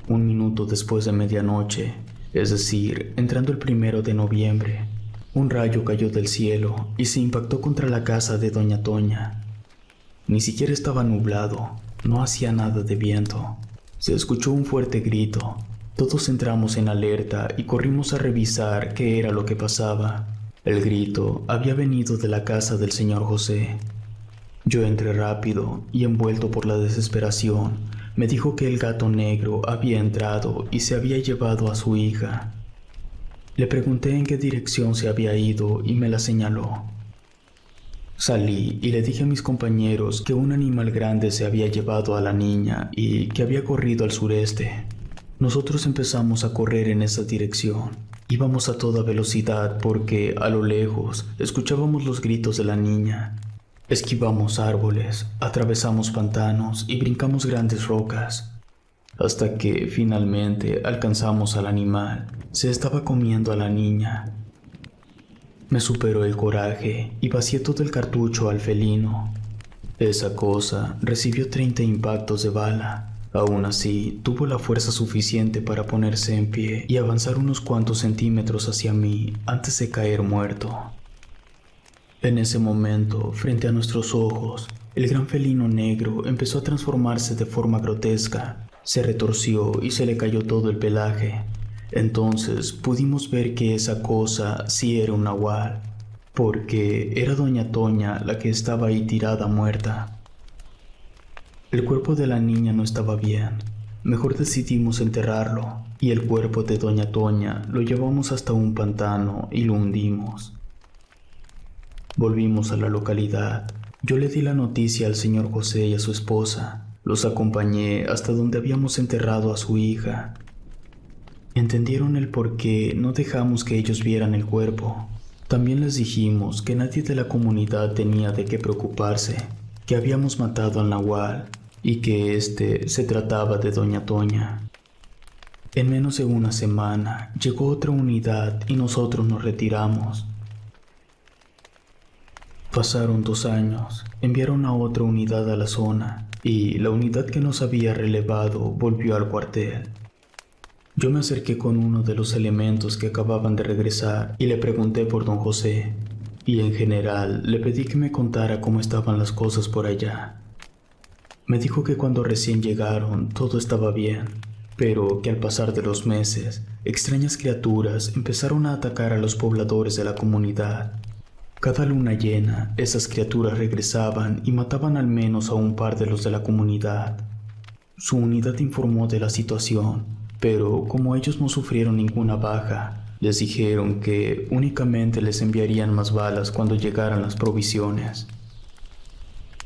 1 minuto después de medianoche, es decir, entrando el 1 de noviembre, un rayo cayó del cielo y se impactó contra la casa de doña Toña. Ni siquiera estaba nublado, no hacía nada de viento. Se escuchó un fuerte grito. Todos entramos en alerta y corrimos a revisar qué era lo que pasaba. El grito había venido de la casa del señor José. Yo entré rápido y, envuelto por la desesperación, me dijo que el gato negro había entrado y se había llevado a su hija. Le pregunté en qué dirección se había ido y me la señaló. Salí y le dije a mis compañeros que un animal grande se había llevado a la niña y que había corrido al sureste. Nosotros empezamos a correr en esa dirección. Íbamos a toda velocidad porque, a lo lejos, escuchábamos los gritos de la niña. Esquivamos árboles, atravesamos pantanos y brincamos grandes rocas, hasta que finalmente alcanzamos al animal. Se estaba comiendo a la niña. Me superó el coraje y vacié todo el cartucho al felino. Esa cosa recibió 30 impactos de bala. Aún así, tuvo la fuerza suficiente para ponerse en pie y avanzar unos cuantos centímetros hacia mí antes de caer muerto. En ese momento, frente a nuestros ojos, el gran felino negro empezó a transformarse de forma grotesca. Se retorció y se le cayó todo el pelaje. Entonces pudimos ver que esa cosa sí era un nahual, porque era doña Toña la que estaba ahí tirada muerta. El cuerpo de la niña no estaba bien. Mejor decidimos enterrarlo, y el cuerpo de doña Toña lo llevamos hasta un pantano y lo hundimos. Volvimos a la localidad. Yo le di la noticia al señor José y a su esposa. Los acompañé hasta donde habíamos enterrado a su hija. Entendieron el por qué no dejamos que ellos vieran el cuerpo. También les dijimos que nadie de la comunidad tenía de qué preocuparse, que habíamos matado al nahual y que se trataba de doña Toña. En menos de una semana llegó otra unidad y nosotros nos retiramos. Pasaron 2 años, enviaron a otra unidad a la zona y la unidad que nos había relevado volvió al cuartel. Yo me acerqué con uno de los elementos que acababan de regresar y le pregunté por don José, y en general le pedí que me contara cómo estaban las cosas por allá. Me dijo que cuando recién llegaron todo estaba bien, pero que al pasar de los meses, extrañas criaturas empezaron a atacar a los pobladores de la comunidad. Cada luna llena, esas criaturas regresaban y mataban al menos a un par de los de la comunidad. Su unidad informó de la situación, pero como ellos no sufrieron ninguna baja, les dijeron que únicamente les enviarían más balas cuando llegaran las provisiones.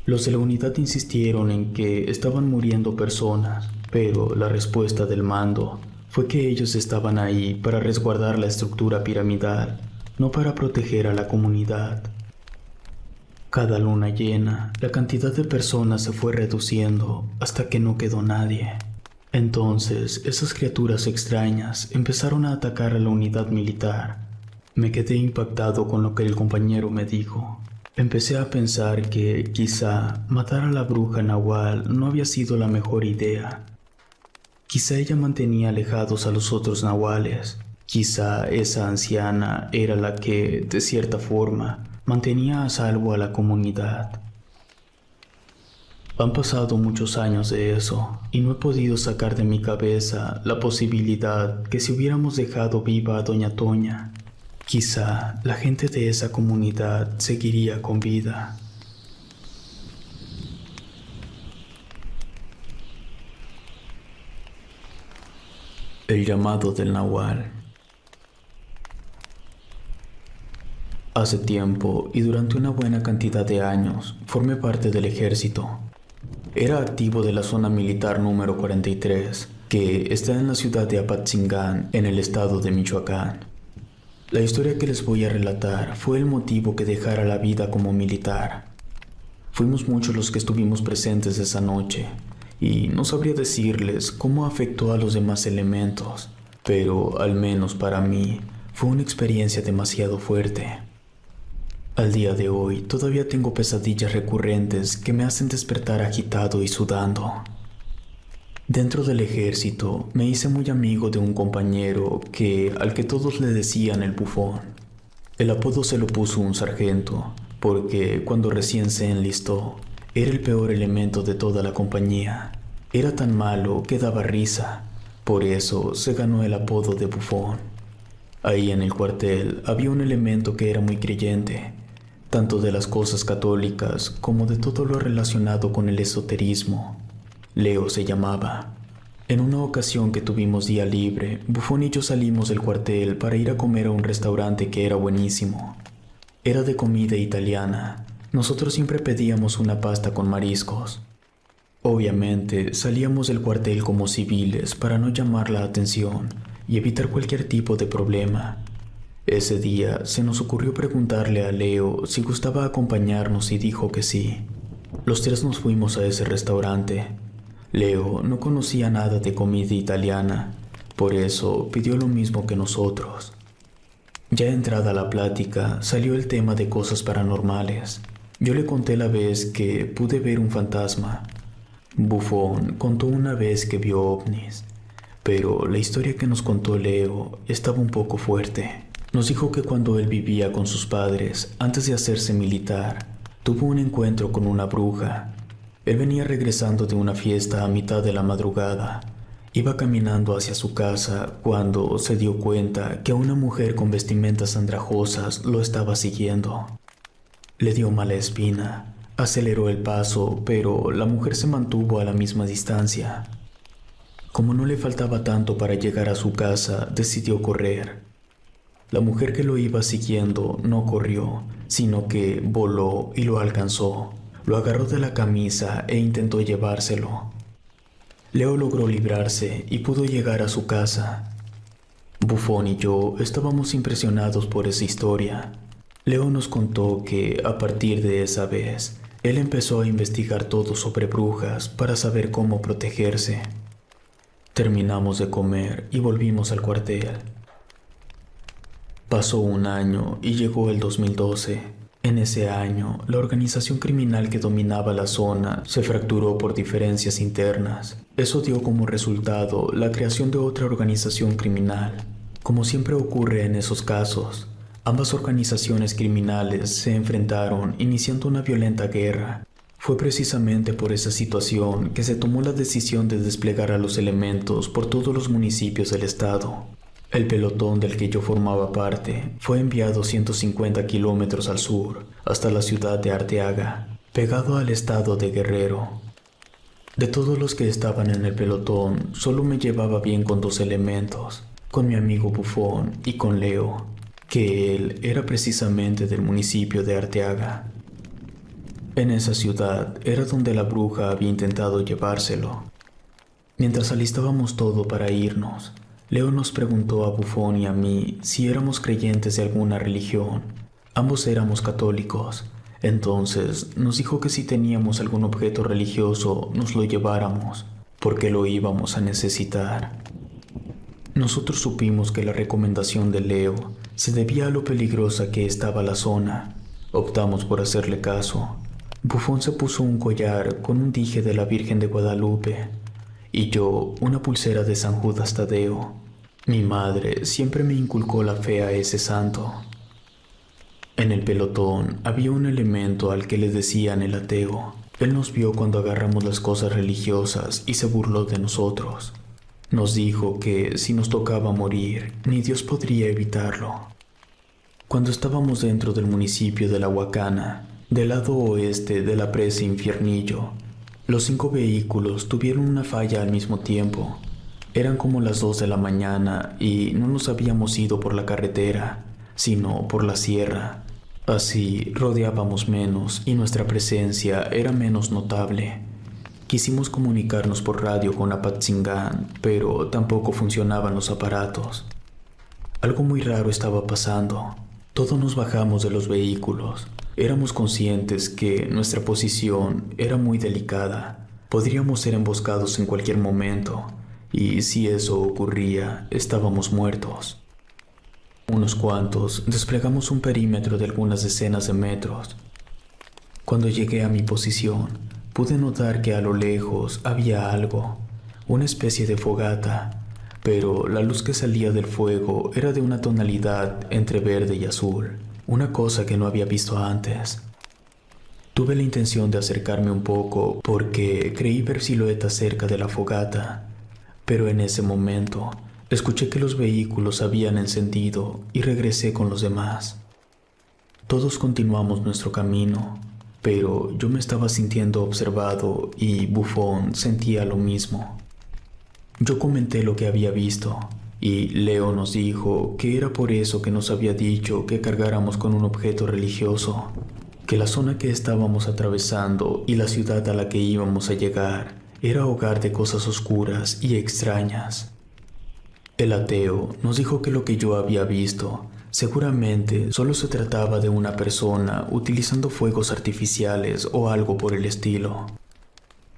Los de la unidad insistieron en que estaban muriendo personas, pero la respuesta del mando fue que ellos estaban ahí para resguardar la estructura piramidal, no para proteger a la comunidad. Cada luna llena, la cantidad de personas se fue reduciendo hasta que no quedó nadie. Entonces, esas criaturas extrañas empezaron a atacar a la unidad militar. Me quedé impactado con lo que el compañero me dijo. Empecé a pensar que quizá matar a la bruja Nahual no había sido la mejor idea. Quizá ella mantenía alejados a los otros nahuales. Quizá esa anciana era la que, de cierta forma, mantenía a salvo a la comunidad. Han pasado muchos años de eso, y no he podido sacar de mi cabeza la posibilidad que si hubiéramos dejado viva a doña Toña, quizá la gente de esa comunidad seguiría con vida. El llamado del nahual. Hace tiempo y durante una buena cantidad de años formé parte del ejército. Era activo de la zona militar número 43, que está en la ciudad de Apatzingán, en el estado de Michoacán. La historia que les voy a relatar fue el motivo que dejara la vida como militar. Fuimos muchos los que estuvimos presentes esa noche, y no sabría decirles cómo afectó a los demás elementos, pero al menos para mí fue una experiencia demasiado fuerte. Al día de hoy todavía tengo pesadillas recurrentes que me hacen despertar agitado y sudando. Dentro del ejército me hice muy amigo de un compañero al que todos le decían el bufón. El apodo se lo puso un sargento, porque cuando recién se enlistó, era el peor elemento de toda la compañía. Era tan malo que daba risa, por eso se ganó el apodo de bufón. Ahí en el cuartel había un elemento que era muy creyente, tanto de las cosas católicas como de todo lo relacionado con el esoterismo. Leo se llamaba. En una ocasión que tuvimos día libre, Bufón y yo salimos del cuartel para ir a comer a un restaurante que era buenísimo. Era de comida italiana. Nosotros siempre pedíamos una pasta con mariscos. Obviamente, salíamos del cuartel como civiles para no llamar la atención y evitar cualquier tipo de problema. Ese día se nos ocurrió preguntarle a Leo si gustaba acompañarnos y dijo que sí. Los tres nos fuimos a ese restaurante. Leo no conocía nada de comida italiana, por eso pidió lo mismo que nosotros. Ya entrada la plática, salió el tema de cosas paranormales. Yo le conté la vez que pude ver un fantasma. Bufón contó una vez que vio ovnis, pero la historia que nos contó Leo estaba un poco fuerte. Nos dijo que cuando él vivía con sus padres, antes de hacerse militar, tuvo un encuentro con una bruja. Él venía regresando de una fiesta a mitad de la madrugada. Iba caminando hacia su casa cuando se dio cuenta que una mujer con vestimentas andrajosas lo estaba siguiendo. Le dio mala espina, aceleró el paso, pero la mujer se mantuvo a la misma distancia. Como no le faltaba tanto para llegar a su casa, decidió correr. La mujer que lo iba siguiendo no corrió, sino que voló y lo alcanzó. Lo agarró de la camisa e intentó llevárselo. Leo logró librarse y pudo llegar a su casa. Bufón y yo estábamos impresionados por esa historia. Leo nos contó que a partir de esa vez, él empezó a investigar todo sobre brujas para saber cómo protegerse. Terminamos de comer y volvimos al cuartel. Pasó un año y llegó el 2012. En ese año, la organización criminal que dominaba la zona se fracturó por diferencias internas. Eso dio como resultado la creación de otra organización criminal. Como siempre ocurre en esos casos, ambas organizaciones criminales se enfrentaron iniciando una violenta guerra. Fue precisamente por esa situación que se tomó la decisión de desplegar a los elementos por todos los municipios del estado. El pelotón del que yo formaba parte fue enviado 150 kilómetros al sur, hasta la ciudad de Arteaga, pegado al estado de Guerrero. De todos los que estaban en el pelotón, solo me llevaba bien con dos elementos, con mi amigo Bufón y con Leo, que él era precisamente del municipio de Arteaga. En esa ciudad era donde la bruja había intentado llevárselo. Mientras alistábamos todo para irnos, Leo nos preguntó a Bufón y a mí si éramos creyentes de alguna religión. Ambos éramos católicos. Entonces nos dijo que si teníamos algún objeto religioso nos lo lleváramos, porque lo íbamos a necesitar. Nosotros supimos que la recomendación de Leo se debía a lo peligrosa que estaba la zona. Optamos por hacerle caso. Bufón se puso un collar con un dije de la Virgen de Guadalupe y yo una pulsera de San Judas Tadeo. Mi madre siempre me inculcó la fe a ese santo. En el pelotón había un elemento al que le decían el ateo. Él nos vio cuando agarramos las cosas religiosas y se burló de nosotros. Nos dijo que si nos tocaba morir, ni Dios podría evitarlo. Cuando estábamos dentro del municipio de La Huacana, del lado oeste de la presa Infiernillo, los 5 vehículos tuvieron una falla al mismo tiempo. Eran como las 2 de la mañana y no nos habíamos ido por la carretera, sino por la sierra. Así rodeábamos menos y nuestra presencia era menos notable. Quisimos comunicarnos por radio con Apatzingán, pero tampoco funcionaban los aparatos. Algo muy raro estaba pasando. Todos nos bajamos de los vehículos. Éramos conscientes que nuestra posición era muy delicada. Podríamos ser emboscados en cualquier momento, y si eso ocurría, estábamos muertos. Unos cuantos desplegamos un perímetro de algunas decenas de metros. Cuando llegué a mi posición, pude notar que a lo lejos había algo, una especie de fogata, pero la luz que salía del fuego era de una tonalidad entre verde y azul. Una cosa que no había visto antes. Tuve la intención de acercarme un poco porque creí ver siluetas cerca de la fogata, pero en ese momento Escuché que los vehículos habían encendido y regresé con los demás. Todos continuamos nuestro camino, pero yo me estaba sintiendo observado y Bufón sentía lo mismo. Yo comenté lo que había visto y Leo nos dijo que era por eso que nos había dicho que cargáramos con un objeto religioso, que la zona que estábamos atravesando y la ciudad a la que íbamos a llegar era hogar de cosas oscuras y extrañas. El ateo nos dijo que lo que yo había visto seguramente solo se trataba de una persona utilizando fuegos artificiales o algo por el estilo.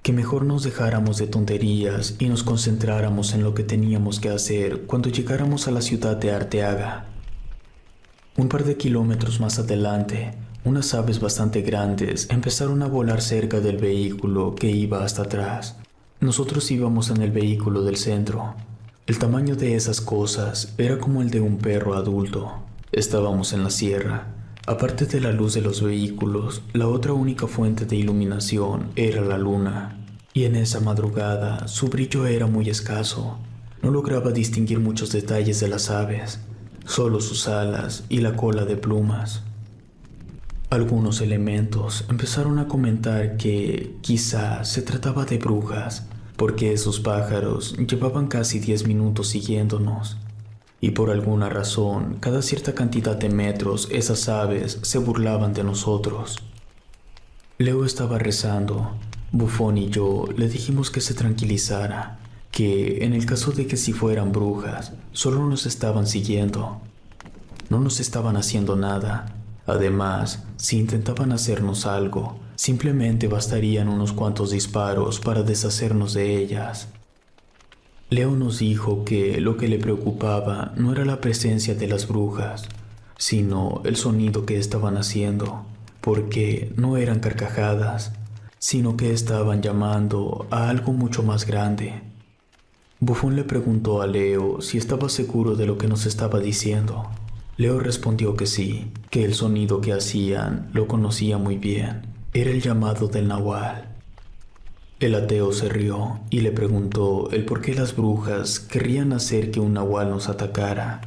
Que mejor nos dejáramos de tonterías y nos concentráramos en lo que teníamos que hacer cuando llegáramos a la ciudad de Arteaga. Un par de kilómetros más adelante, unas aves bastante grandes empezaron a volar cerca del vehículo que iba hasta atrás. Nosotros íbamos en el vehículo del centro. El tamaño de esas cosas era como el de un perro adulto. Estábamos en la sierra. Aparte de la luz de los vehículos, la otra única fuente de iluminación era la luna. Y en esa madrugada su brillo era muy escaso. No lograba distinguir muchos detalles de las aves, solo sus alas y la cola de plumas. Algunos elementos empezaron a comentar que quizá se trataba de brujas, porque esos pájaros llevaban casi 10 minutos siguiéndonos. Y por alguna razón, cada cierta cantidad de metros, esas aves se burlaban de nosotros. Leo estaba rezando. Bufón y yo le dijimos que se tranquilizara, que en el caso de que si fueran brujas, solo nos estaban siguiendo. No nos estaban haciendo nada. Además, si intentaban hacernos algo, simplemente bastarían unos cuantos disparos para deshacernos de ellas. Leo nos dijo que lo que le preocupaba no era la presencia de las brujas, sino el sonido que estaban haciendo, porque no eran carcajadas, sino que estaban llamando a algo mucho más grande. Bufón le preguntó a Leo si estaba seguro de lo que nos estaba diciendo. Leo respondió que sí, que el sonido que hacían lo conocía muy bien. Era el llamado del nahual. El ateo se rió y le preguntó el por qué las brujas querrían hacer que un nahual nos atacara.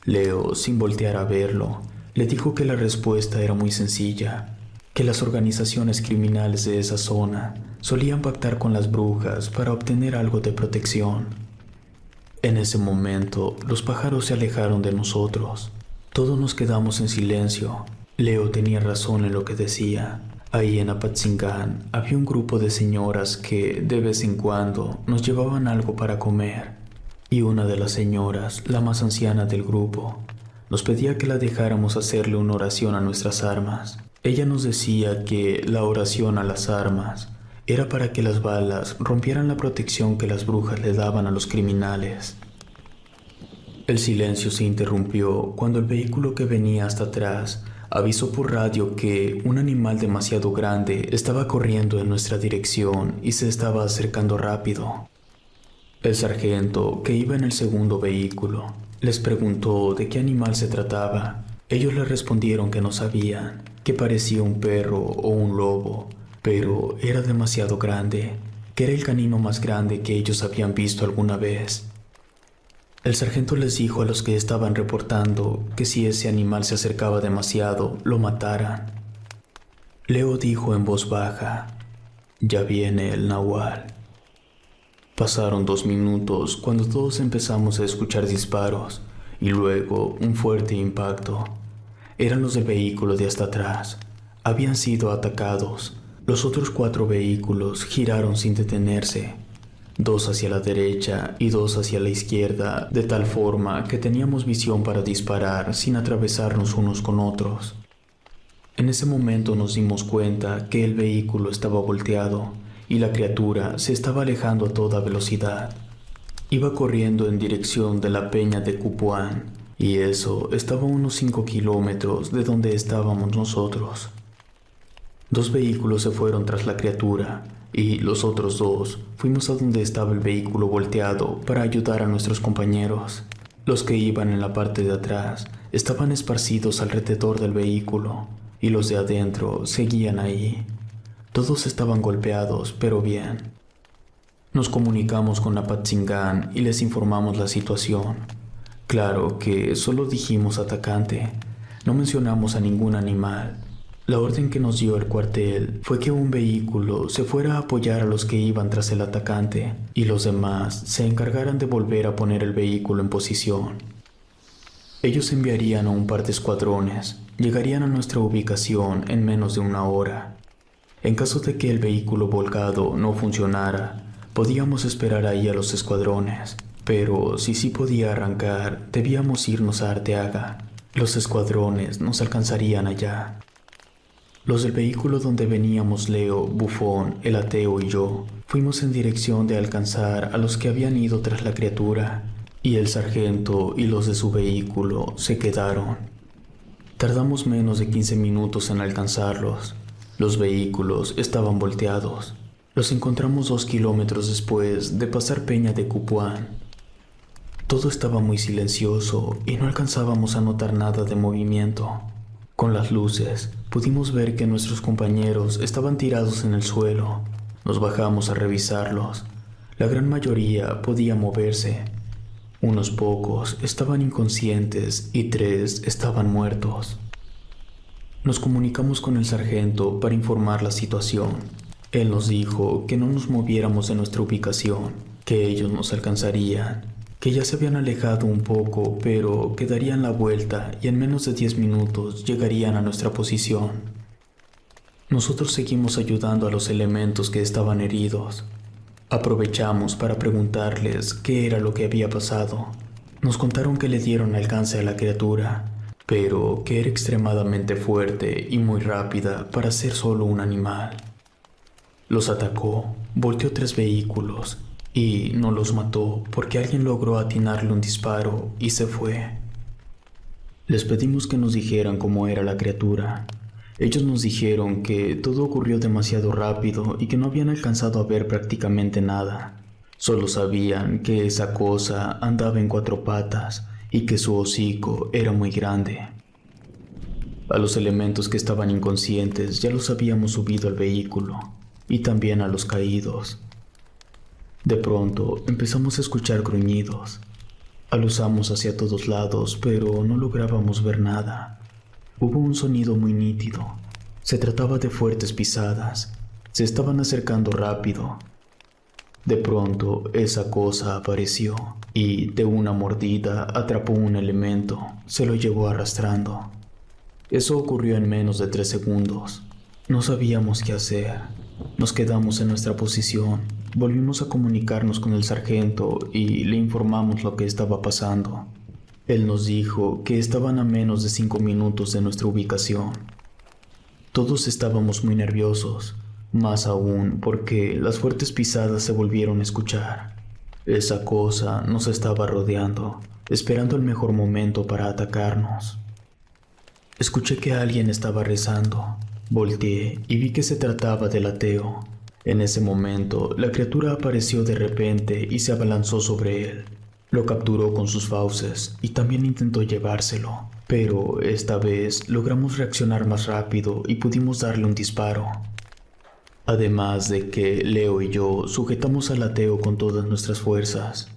Leo, sin voltear a verlo, le dijo que la respuesta era muy sencilla, que las organizaciones criminales de esa zona solían pactar con las brujas para obtener algo de protección. En ese momento, los pájaros se alejaron de nosotros. Todos nos quedamos en silencio. Leo tenía razón en lo que decía. Ahí en Apatzingán había un grupo de señoras que, de vez en cuando, nos llevaban algo para comer. Y una de las señoras, la más anciana del grupo, nos pedía que la dejáramos hacerle una oración a nuestras armas. Ella nos decía que la oración a las armas era para que las balas rompieran la protección que las brujas le daban a los criminales. El silencio se interrumpió cuando el vehículo que venía hasta atrás avisó por radio que un animal demasiado grande estaba corriendo en nuestra dirección y se estaba acercando rápido. El sargento, que iba en el segundo vehículo, les preguntó de qué animal se trataba. Ellos le respondieron que no sabían, que parecía un perro o un lobo, pero era demasiado grande, que era el canino más grande que ellos habían visto alguna vez. El sargento les dijo a los que estaban reportando que si ese animal se acercaba demasiado, lo mataran. Leo dijo en voz baja, «Ya viene el nahual». Pasaron 2 minutos cuando todos empezamos a escuchar disparos y luego un fuerte impacto. Eran los del vehículo de hasta atrás. Habían sido atacados. Los otros 4 vehículos giraron sin detenerse. 2 hacia la derecha y 2 hacia la izquierda, de tal forma que teníamos visión para disparar sin atravesarnos unos con otros. En ese momento nos dimos cuenta que el vehículo estaba volteado y la criatura se estaba alejando a toda velocidad. Iba corriendo en dirección de la peña de Cupuán, y eso estaba a unos 5 kilómetros de donde estábamos nosotros. 2 vehículos se fueron tras la criatura, y los otros 2 fuimos a donde estaba el vehículo volteado para ayudar a nuestros compañeros. Los que iban en la parte de atrás estaban esparcidos alrededor del vehículo, y los de adentro seguían ahí. Todos estaban golpeados, pero bien. Nos comunicamos con Apatzingán y les informamos la situación. Claro que solo dijimos atacante, no mencionamos a ningún animal. La orden que nos dio el cuartel fue que un vehículo se fuera a apoyar a los que iban tras el atacante y los demás se encargaran de volver a poner el vehículo en posición. Ellos enviarían a un par de escuadrones, llegarían a nuestra ubicación en menos de una hora. En caso de que el vehículo volcado no funcionara, podíamos esperar ahí a los escuadrones, pero si sí podía arrancar, debíamos irnos a Arteaga. Los escuadrones nos alcanzarían allá. Los del vehículo donde veníamos Leo, Bufón, el ateo y yo, fuimos en dirección de alcanzar a los que habían ido tras la criatura, y el sargento y los de su vehículo se quedaron. Tardamos menos de 15 minutos en alcanzarlos. Los vehículos estaban volteados. Los encontramos 2 kilómetros después de pasar Peña de Cupuán. Todo estaba muy silencioso y no alcanzábamos a notar nada de movimiento. Con las luces pudimos ver que nuestros compañeros estaban tirados en el suelo. Nos bajamos a revisarlos. La gran mayoría podía moverse. Unos pocos estaban inconscientes y 3 estaban muertos. Nos comunicamos con el sargento para informar la situación. Él nos dijo que no nos moviéramos de nuestra ubicación, que ellos nos alcanzarían, que ya se habían alejado un poco, pero que darían la vuelta y en menos de 10 minutos llegarían a nuestra posición. Nosotros seguimos ayudando a los elementos que estaban heridos. Aprovechamos para preguntarles qué era lo que había pasado. Nos contaron que le dieron alcance a la criatura, pero que era extremadamente fuerte y muy rápida para ser solo un animal. Los atacó, volteó 3 vehículos y no los mató porque alguien logró atinarle un disparo y se fue. Les pedimos que nos dijeran cómo era la criatura. Ellos nos dijeron que todo ocurrió demasiado rápido y que no habían alcanzado a ver prácticamente nada. Solo sabían que esa cosa andaba en 4 patas y que su hocico era muy grande. A los elementos que estaban inconscientes ya los habíamos subido al vehículo y también a los caídos. De pronto empezamos a escuchar gruñidos. Aluzamos hacia todos lados, pero no lográbamos ver nada. Hubo un sonido muy nítido. Se trataba de fuertes pisadas. Se estaban acercando rápido. De pronto, esa cosa apareció y, de una mordida, atrapó un elemento. Se lo llevó arrastrando. Eso ocurrió en menos de 3 segundos. No sabíamos qué hacer. Nos quedamos en nuestra posición. Volvimos a comunicarnos con el sargento y le informamos lo que estaba pasando. Él nos dijo que estaban a menos de 5 minutos de nuestra ubicación. Todos estábamos muy nerviosos, más aún porque las fuertes pisadas se volvieron a escuchar. Esa cosa nos estaba rodeando, esperando el mejor momento para atacarnos. Escuché que alguien estaba rezando. Volteé y vi que se trataba del ateo. En ese momento, la criatura apareció de repente y se abalanzó sobre él. Lo capturó con sus fauces y también intentó llevárselo, pero esta vez logramos reaccionar más rápido y pudimos darle un disparo. Además de que Leo y yo sujetamos al ateo con todas nuestras fuerzas.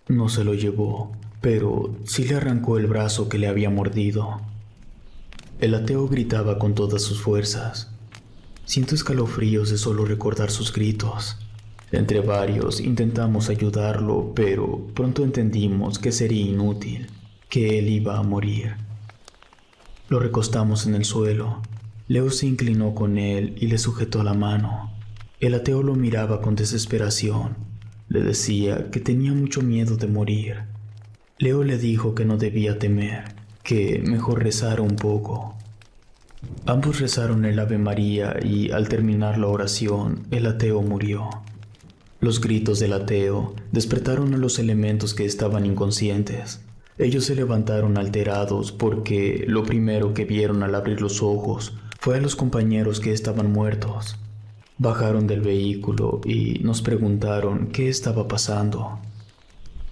No se lo llevó, pero sí le arrancó el brazo que le había mordido. El ateo gritaba con todas sus fuerzas. Siento escalofríos de solo recordar sus gritos. Entre varios intentamos ayudarlo, pero pronto entendimos que sería inútil, que él iba a morir. Lo recostamos en el suelo. Leo se inclinó con él y le sujetó la mano. El ateo lo miraba con desesperación. Le decía que tenía mucho miedo de morir. Leo le dijo que no debía temer, que mejor rezara un poco. Ambos rezaron el Ave María y al terminar la oración, el ateo murió. Los gritos del ateo despertaron a los elementos que estaban inconscientes. Ellos se levantaron alterados porque lo primero que vieron al abrir los ojos fue a los compañeros que estaban muertos. Bajaron del vehículo y nos preguntaron qué estaba pasando.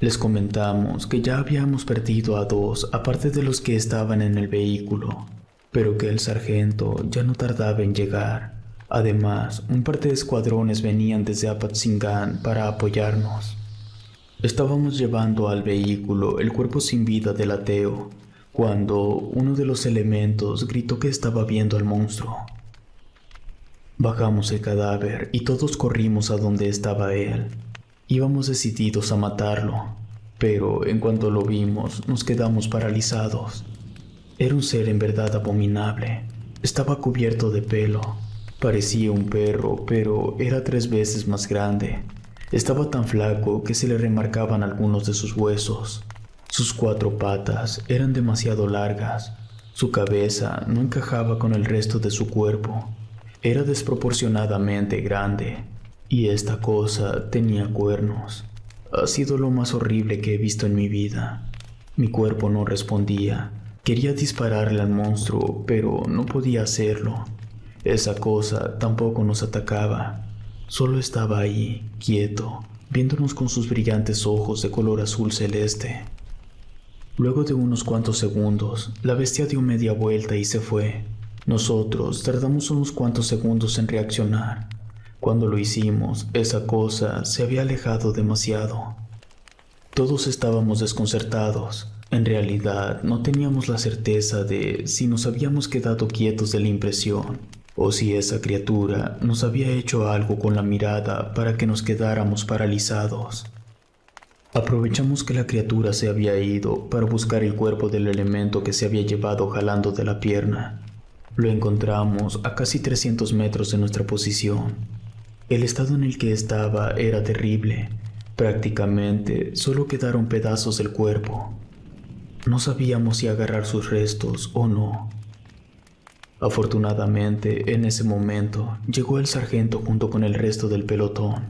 Les comentamos que ya habíamos perdido a 2 aparte de los que estaban en el vehículo, pero que el sargento ya no tardaba en llegar. Además, un par de escuadrones venían desde Apatzingán para apoyarnos. Estábamos llevando al vehículo el cuerpo sin vida del ateo, cuando uno de los elementos gritó que estaba viendo al monstruo. Bajamos el cadáver y todos corrimos a donde estaba él. Íbamos decididos a matarlo, pero en cuanto lo vimos nos quedamos paralizados. Era un ser en verdad abominable. Estaba cubierto de pelo. Parecía un perro, pero era 3 veces más grande. Estaba tan flaco que se le remarcaban algunos de sus huesos. Sus 4 patas eran demasiado largas. Su cabeza no encajaba con el resto de su cuerpo. Era desproporcionadamente grande, y esta cosa tenía cuernos. Ha sido lo más horrible que he visto en mi vida. Mi cuerpo no respondía. Quería dispararle al monstruo, pero no podía hacerlo. Esa cosa tampoco nos atacaba. Solo estaba ahí, quieto, viéndonos con sus brillantes ojos de color azul celeste. Luego de unos cuantos segundos, la bestia dio media vuelta y se fue. Nosotros tardamos unos cuantos segundos en reaccionar. Cuando lo hicimos, esa cosa se había alejado demasiado. Todos estábamos desconcertados. En realidad, no teníamos la certeza de si nos habíamos quedado quietos de la impresión, o si esa criatura nos había hecho algo con la mirada para que nos quedáramos paralizados. Aprovechamos que la criatura se había ido para buscar el cuerpo del elemento que se había llevado jalando de la pierna. Lo encontramos a casi 300 metros de nuestra posición. El estado en el que estaba era terrible. Prácticamente solo quedaron pedazos del cuerpo. No sabíamos si agarrar sus restos o no. Afortunadamente, en ese momento, llegó el sargento junto con el resto del pelotón.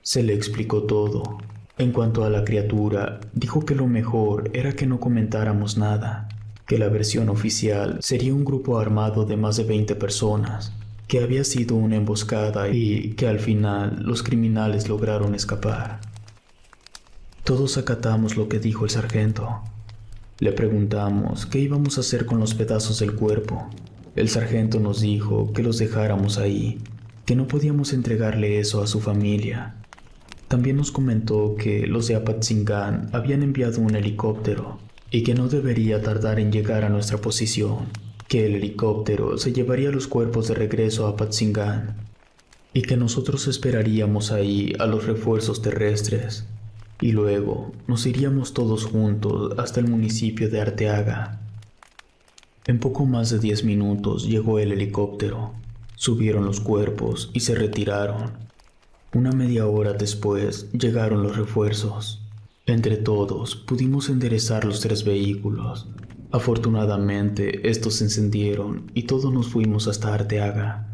Se le explicó todo. En cuanto a la criatura, dijo que lo mejor era que no comentáramos nada, que la versión oficial sería un grupo armado de más de 20 personas, que había sido una emboscada y que al final los criminales lograron escapar. Todos acatamos lo que dijo el sargento. Le preguntamos qué íbamos a hacer con los pedazos del cuerpo. El sargento nos dijo que los dejáramos ahí, que no podíamos entregarle eso a su familia. También nos comentó que los de Apatzingán habían enviado un helicóptero y que no debería tardar en llegar a nuestra posición, que el helicóptero se llevaría los cuerpos de regreso a Apatzingán y que nosotros esperaríamos ahí a los refuerzos terrestres y luego nos iríamos todos juntos hasta el municipio de Arteaga. En poco más de 10 minutos llegó el helicóptero, subieron los cuerpos y se retiraron. Una media hora después llegaron los refuerzos. Entre todos pudimos enderezar los 3 vehículos. Afortunadamente estos se encendieron y todos nos fuimos hasta Arteaga.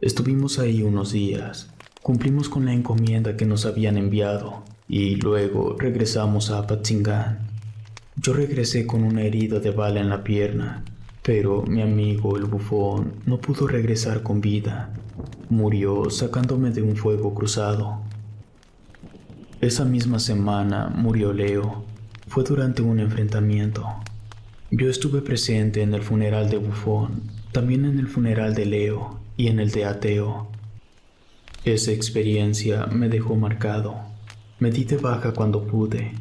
Estuvimos ahí unos días, cumplimos con la encomienda que nos habían enviado y luego regresamos a Apatzingán. Yo regresé con una herida de bala en la pierna, pero mi amigo el bufón no pudo regresar con vida. Murió sacándome de un fuego cruzado. Esa misma semana murió Leo. Fue durante un enfrentamiento. Yo estuve presente en el funeral de Bufón, también en el funeral de Leo y en el de Ateo. Esa experiencia me dejó marcado. Me di de baja cuando pude.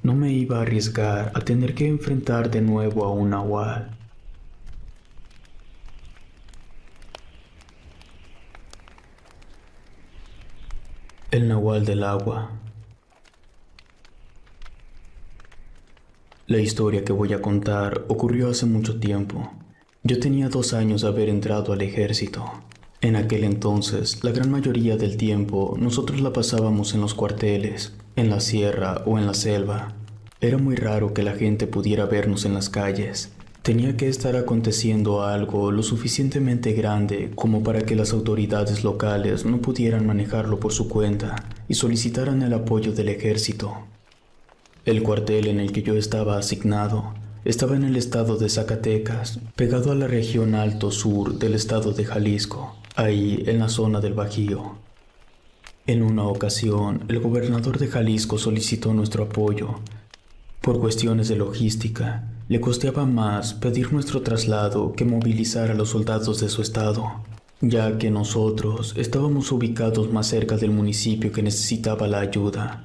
No me iba a arriesgar a tener que enfrentar de nuevo a un nahual. El nahual del agua. La historia que voy a contar ocurrió hace mucho tiempo. Yo tenía 2 años de haber entrado al ejército. En aquel entonces, la gran mayoría del tiempo, nosotros la pasábamos en los cuarteles, en la sierra o en la selva. Era muy raro que la gente pudiera vernos en las calles. Tenía que estar aconteciendo algo lo suficientemente grande como para que las autoridades locales no pudieran manejarlo por su cuenta y solicitaran el apoyo del ejército. El cuartel en el que yo estaba asignado estaba en el estado de Zacatecas, pegado a la región alto sur del estado de Jalisco, ahí en la zona del Bajío. En una ocasión, el gobernador de Jalisco solicitó nuestro apoyo. Por cuestiones de logística, le costeaba más pedir nuestro traslado que movilizar a los soldados de su estado. ya que nosotros estábamos ubicados más cerca del municipio que necesitaba la ayuda.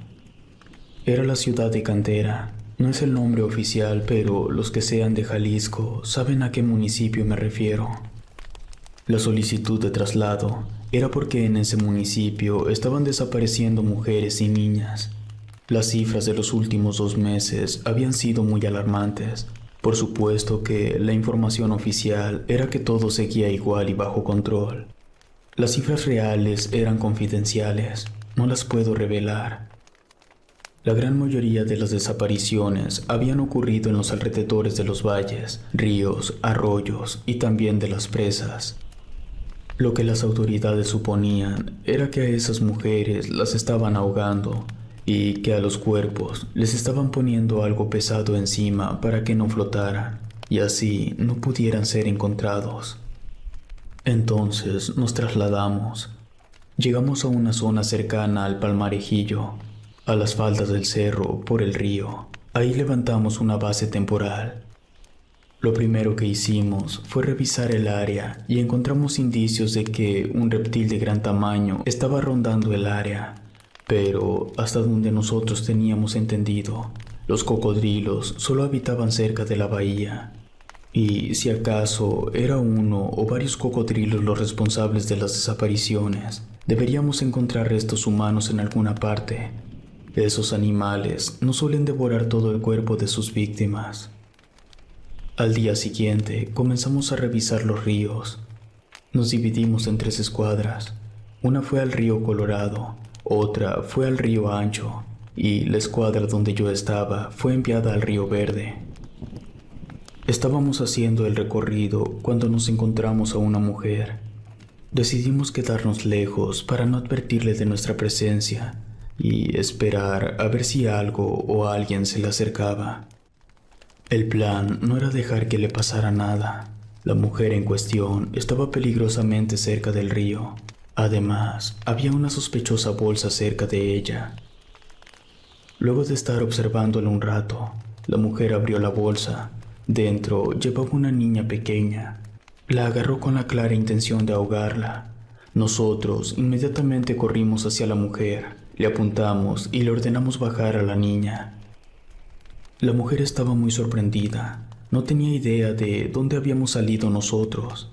Era la ciudad de Cantera. No es el nombre oficial, pero los que sean de Jalisco saben a qué municipio me refiero. La solicitud de traslado era porque en ese municipio estaban desapareciendo mujeres y niñas. Las cifras de los últimos 2 meses habían sido muy alarmantes. Por supuesto que la información oficial era que todo seguía igual y bajo control. Las cifras reales eran confidenciales, no las puedo revelar. La gran mayoría de las desapariciones habían ocurrido en los alrededores de los valles, ríos, arroyos y también de las presas. Lo que las autoridades suponían era que a esas mujeres las estaban ahogando y que a los cuerpos les estaban poniendo algo pesado encima para que no flotaran y así no pudieran ser encontrados. Entonces nos trasladamos. Llegamos a una zona cercana al Palmarejillo, a las faldas del cerro por el río. Ahí levantamos una base temporal. Lo primero que hicimos fue revisar el área y encontramos indicios de que un reptil de gran tamaño estaba rondando el área. Pero hasta donde nosotros teníamos entendido, los cocodrilos solo habitaban cerca de la bahía. Y si acaso era uno o varios cocodrilos los responsables de las desapariciones, deberíamos encontrar restos humanos en alguna parte. Esos animales no suelen devorar todo el cuerpo de sus víctimas. Al día siguiente comenzamos a revisar los ríos. Nos dividimos en 3 escuadras. Una fue al río Colorado, otra fue al río Ancho y la escuadra donde yo estaba fue enviada al río Verde. Estábamos haciendo el recorrido cuando nos encontramos a una mujer. Decidimos quedarnos lejos para no advertirle de nuestra presencia y esperar a ver si algo o alguien se le acercaba. El plan no era dejar que le pasara nada. La mujer en cuestión estaba peligrosamente cerca del río. Además, había una sospechosa bolsa cerca de ella. Luego de estar observándola un rato, la mujer abrió la bolsa. Dentro llevaba una niña pequeña. La agarró con la clara intención de ahogarla. Nosotros inmediatamente corrimos hacia la mujer, le apuntamos y le ordenamos bajar a la niña. La mujer estaba muy sorprendida. No tenía idea de dónde habíamos salido nosotros.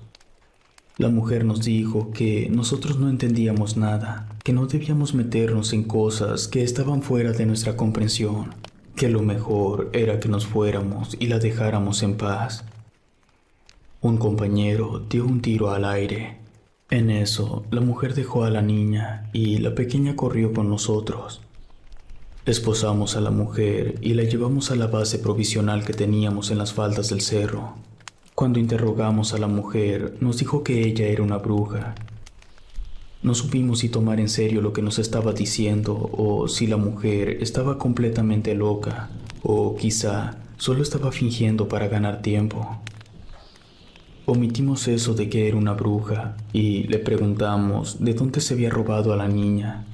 La mujer nos dijo que nosotros no entendíamos nada, que no debíamos meternos en cosas que estaban fuera de nuestra comprensión, que lo mejor era que nos fuéramos y la dejáramos en paz. Un compañero dio un tiro al aire. En eso, la mujer dejó a la niña y la pequeña corrió con nosotros. Esposamos a la mujer y la llevamos a la base provisional que teníamos en las faldas del cerro. Cuando interrogamos a la mujer, nos dijo que ella era una bruja. No supimos si tomar en serio lo que nos estaba diciendo o si la mujer estaba completamente loca o quizá solo estaba fingiendo para ganar tiempo. Omitimos eso de que era una bruja y le preguntamos de dónde se había robado a la niña.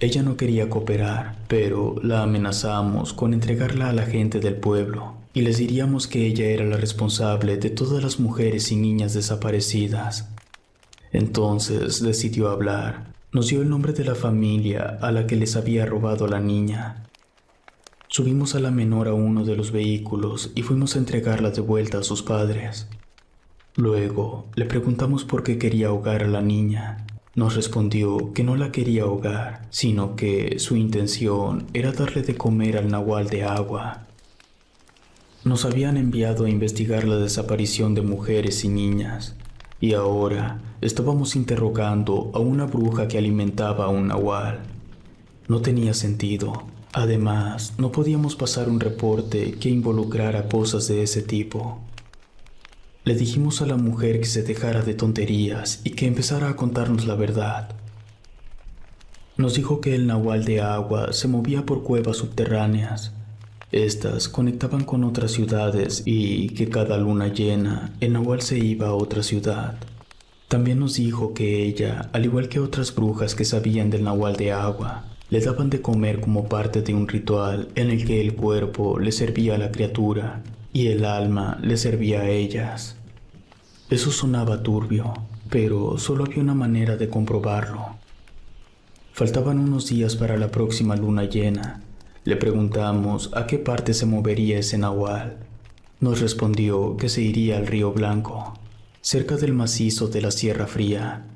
Ella no quería cooperar, pero la amenazamos con entregarla a la gente del pueblo y les diríamos que ella era la responsable de todas las mujeres y niñas desaparecidas. Entonces decidió hablar. Nos dio el nombre de la familia a la que les había robado a la niña. Subimos a la menor a uno de los vehículos y fuimos a entregarla de vuelta a sus padres. Luego le preguntamos por qué quería ahogar a la niña. Nos respondió que no la quería ahogar, sino que su intención era darle de comer al nahual de agua. Nos habían enviado a investigar la desaparición de mujeres y niñas, y ahora estábamos interrogando a una bruja que alimentaba a un nahual. No tenía sentido. Además, no podíamos pasar un reporte que involucrara cosas de ese tipo. Le dijimos a la mujer que se dejara de tonterías y que empezara a contarnos la verdad. Nos dijo que el nahual de agua se movía por cuevas subterráneas. Estas conectaban con otras ciudades y que cada luna llena el nahual se iba a otra ciudad. También nos dijo que ella, al igual que otras brujas que sabían del nahual de agua, le daban de comer como parte de un ritual en el que el cuerpo le servía a la criatura y el alma le servía a ellas. Eso sonaba turbio, pero solo había una manera de comprobarlo. Faltaban unos días para la próxima luna llena. Le preguntamos a qué parte se movería ese nahual. Nos respondió que se iría al Río Blanco, cerca del macizo de la Sierra Fría.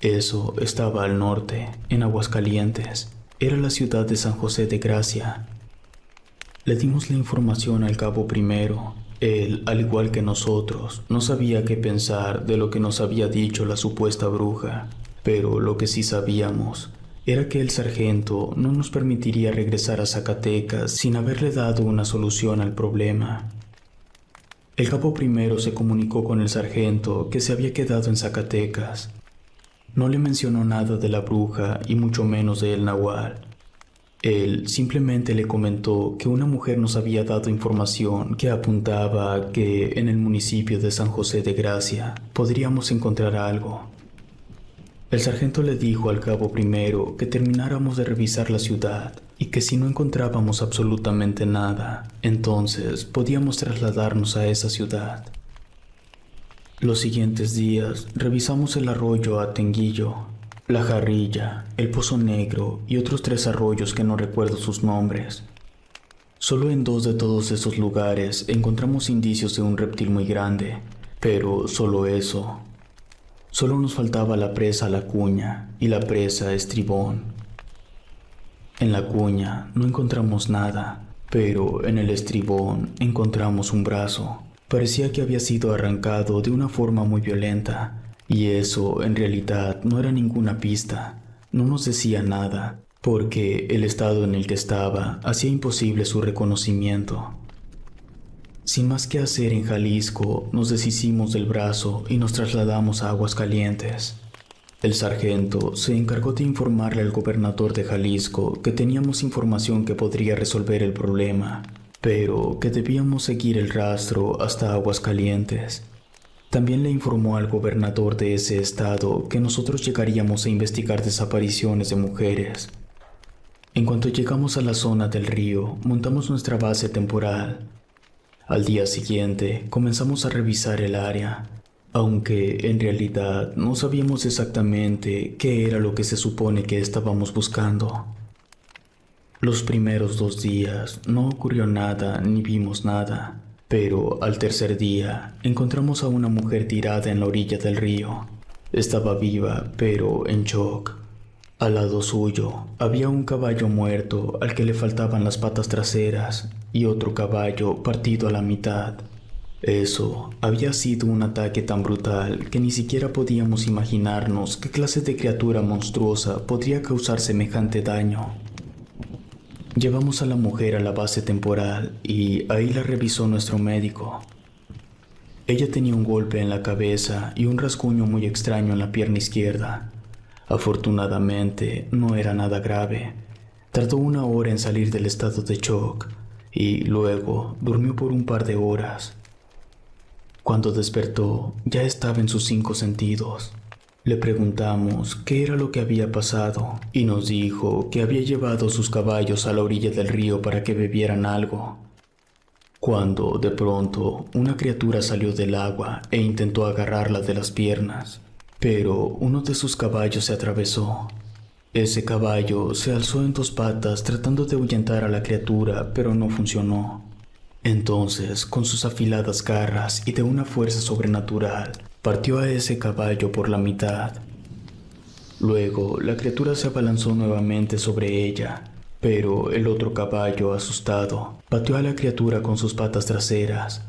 Eso estaba al norte, en Aguascalientes. Era la ciudad de San José de Gracia. Le dimos la información al cabo primero. Él, al igual que nosotros, no sabía qué pensar de lo que nos había dicho la supuesta bruja, pero lo que sí sabíamos era que el sargento no nos permitiría regresar a Zacatecas sin haberle dado una solución al problema. El cabo primero se comunicó con el sargento que se había quedado en Zacatecas. No le mencionó nada de la bruja y mucho menos de el nahual. Él simplemente le comentó que una mujer nos había dado información que apuntaba a que en el municipio de San José de Gracia podríamos encontrar algo. El sargento le dijo al cabo primero que termináramos de revisar la ciudad y que si no encontrábamos absolutamente nada, entonces podíamos trasladarnos a esa ciudad. Los siguientes días revisamos el arroyo Atenguillo, la Jarrilla, el Pozo Negro y otros 3 arroyos que no recuerdo sus nombres. Solo en 2 de todos esos lugares encontramos indicios de un reptil muy grande, pero solo eso. Solo nos faltaba la presa La Cuña y la presa Estribón. En La Cuña no encontramos nada, pero en el Estribón encontramos un brazo. Parecía que había sido arrancado de una forma muy violenta, y eso en realidad no era ninguna pista. No nos decía nada, porque el estado en el que estaba hacía imposible su reconocimiento. Sin más que hacer en Jalisco, nos deshicimos del brazo y nos trasladamos a Aguascalientes. El sargento se encargó de informarle al gobernador de Jalisco que teníamos información que podría resolver el problema, pero que debíamos seguir el rastro hasta Aguascalientes. También le informó al gobernador de ese estado que nosotros llegaríamos a investigar desapariciones de mujeres. En cuanto llegamos a la zona del río, montamos nuestra base temporal. Al día siguiente comenzamos a revisar el área, aunque en realidad no sabíamos exactamente qué era lo que se supone que estábamos buscando. Los primeros 2 días no ocurrió nada ni vimos nada, pero al tercer día encontramos a una mujer tirada en la orilla del río. Estaba viva, pero en shock. Al lado suyo había un caballo muerto al que le faltaban las patas traseras y otro caballo partido a la mitad. Eso había sido un ataque tan brutal que ni siquiera podíamos imaginarnos qué clase de criatura monstruosa podría causar semejante daño. Llevamos a la mujer a la base temporal y ahí la revisó nuestro médico. Ella tenía un golpe en la cabeza y un rasguño muy extraño en la pierna izquierda. Afortunadamente no era nada grave. Tardó 1 hora en salir del estado de shock y luego durmió por un par de horas. Cuando despertó ya estaba en sus 5 sentidos. Le preguntamos qué era lo que había pasado y nos dijo que había llevado sus caballos a la orilla del río para que bebieran algo, cuando de pronto una criatura salió del agua e intentó agarrarla de las piernas, pero uno de sus caballos se atravesó. Ese caballo se alzó en 2 patas tratando de ahuyentar a la criatura, pero no funcionó. Entonces, con sus afiladas garras y de una fuerza sobrenatural, partió a ese caballo por la mitad. Luego, la criatura se abalanzó nuevamente sobre ella, pero el otro caballo, asustado, pateó a la criatura con sus patas traseras.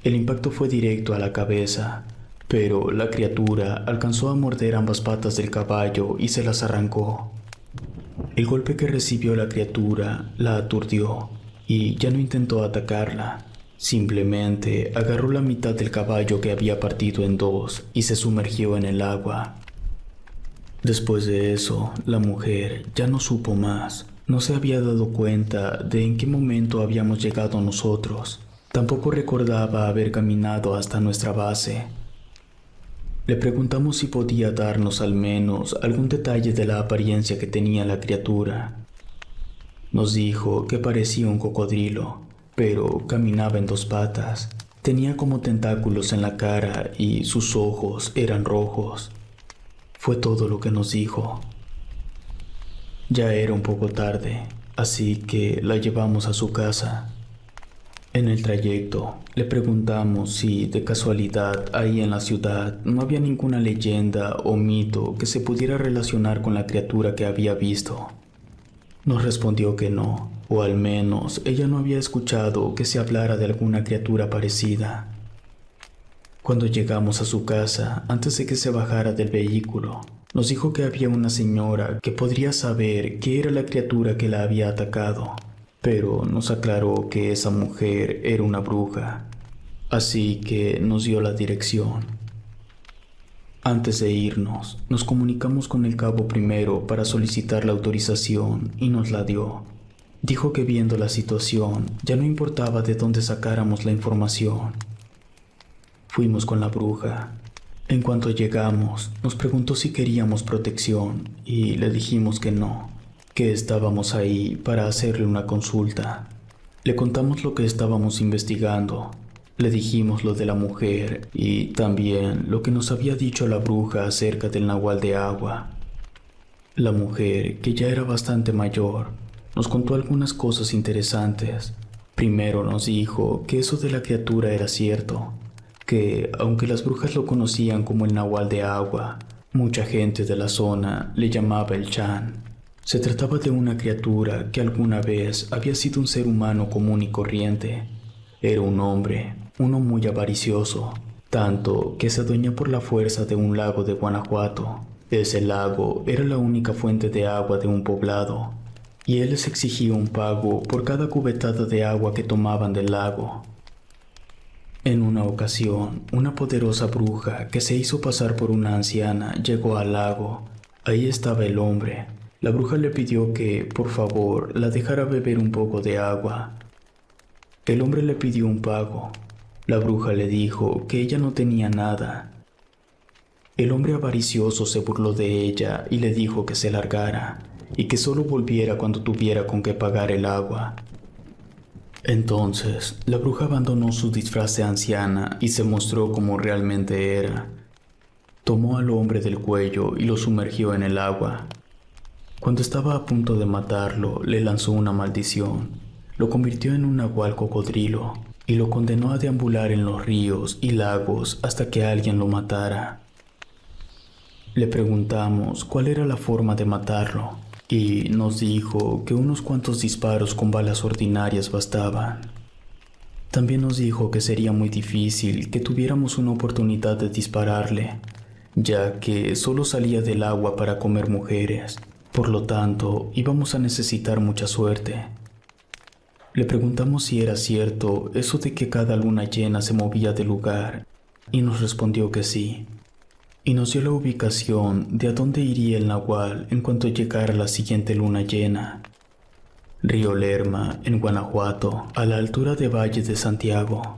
El impacto fue directo a la cabeza, pero la criatura alcanzó a morder ambas patas del caballo y se las arrancó. El golpe que recibió la criatura la aturdió y ya no intentó atacarla. Simplemente agarró la mitad del caballo que había partido en 2 y se sumergió en el agua. Después de eso, la mujer ya no supo más. No se había dado cuenta de en qué momento habíamos llegado nosotros. Tampoco recordaba haber caminado hasta nuestra base. Le preguntamos si podía darnos al menos algún detalle de la apariencia que tenía la criatura. Nos dijo que parecía un cocodrilo, pero caminaba en 2 patas. Tenía como tentáculos en la cara y sus ojos eran rojos. Fue todo lo que nos dijo. Ya era un poco tarde, así que la llevamos a su casa. En el trayecto le preguntamos si de casualidad ahí en la ciudad no había ninguna leyenda o mito que se pudiera relacionar con la criatura que había visto. Nos respondió que no, o al menos ella no había escuchado que se hablara de alguna criatura parecida. Cuando llegamos a su casa, antes de que se bajara del vehículo, nos dijo que había una señora que podría saber qué era la criatura que la había atacado, pero nos aclaró que esa mujer era una bruja, así que nos dio la dirección. Antes de irnos, nos comunicamos con el cabo primero para solicitar la autorización y nos la dio. Dijo que viendo la situación, ya no importaba de dónde sacáramos la información. Fuimos con la bruja. En cuanto llegamos, nos preguntó si queríamos protección y le dijimos que no, que estábamos ahí para hacerle una consulta. Le contamos lo que estábamos investigando. Le dijimos lo de la mujer y también lo que nos había dicho la bruja acerca del nahual de agua. La mujer, que ya era bastante mayor, nos contó algunas cosas interesantes. Primero nos dijo que eso de la criatura era cierto, que aunque las brujas lo conocían como el nahual de agua, mucha gente de la zona le llamaba el Chan. Se trataba de una criatura que alguna vez había sido un ser humano común y corriente. Era un hombre, uno muy avaricioso, tanto que se adueñó por la fuerza de un lago de Guanajuato. Ese lago era la única fuente de agua de un poblado, y él les exigía un pago por cada cubetada de agua que tomaban del lago. En una ocasión, una poderosa bruja que se hizo pasar por una anciana llegó al lago. Ahí estaba el hombre. La bruja le pidió que, por favor, la dejara beber un poco de agua. El hombre le pidió un pago. La bruja le dijo que ella no tenía nada. El hombre avaricioso se burló de ella y le dijo que se largara y que solo volviera cuando tuviera con qué pagar el agua. Entonces, la bruja abandonó su disfraz de anciana y se mostró como realmente era. Tomó al hombre del cuello y lo sumergió en el agua. Cuando estaba a punto de matarlo, le lanzó una maldición. Lo convirtió en un nahual cocodrilo y lo condenó a deambular en los ríos y lagos hasta que alguien lo matara. Le preguntamos cuál era la forma de matarlo y nos dijo que unos cuantos disparos con balas ordinarias bastaban. También nos dijo que sería muy difícil que tuviéramos una oportunidad de dispararle, ya que solo salía del agua para comer mujeres. Por lo tanto, íbamos a necesitar mucha suerte. Le preguntamos si era cierto eso de que cada luna llena se movía del lugar, y nos respondió que sí. Y nos dio la ubicación de a dónde iría el nahual en cuanto llegara la siguiente luna llena. Río Lerma, en Guanajuato, a la altura de Valle de Santiago.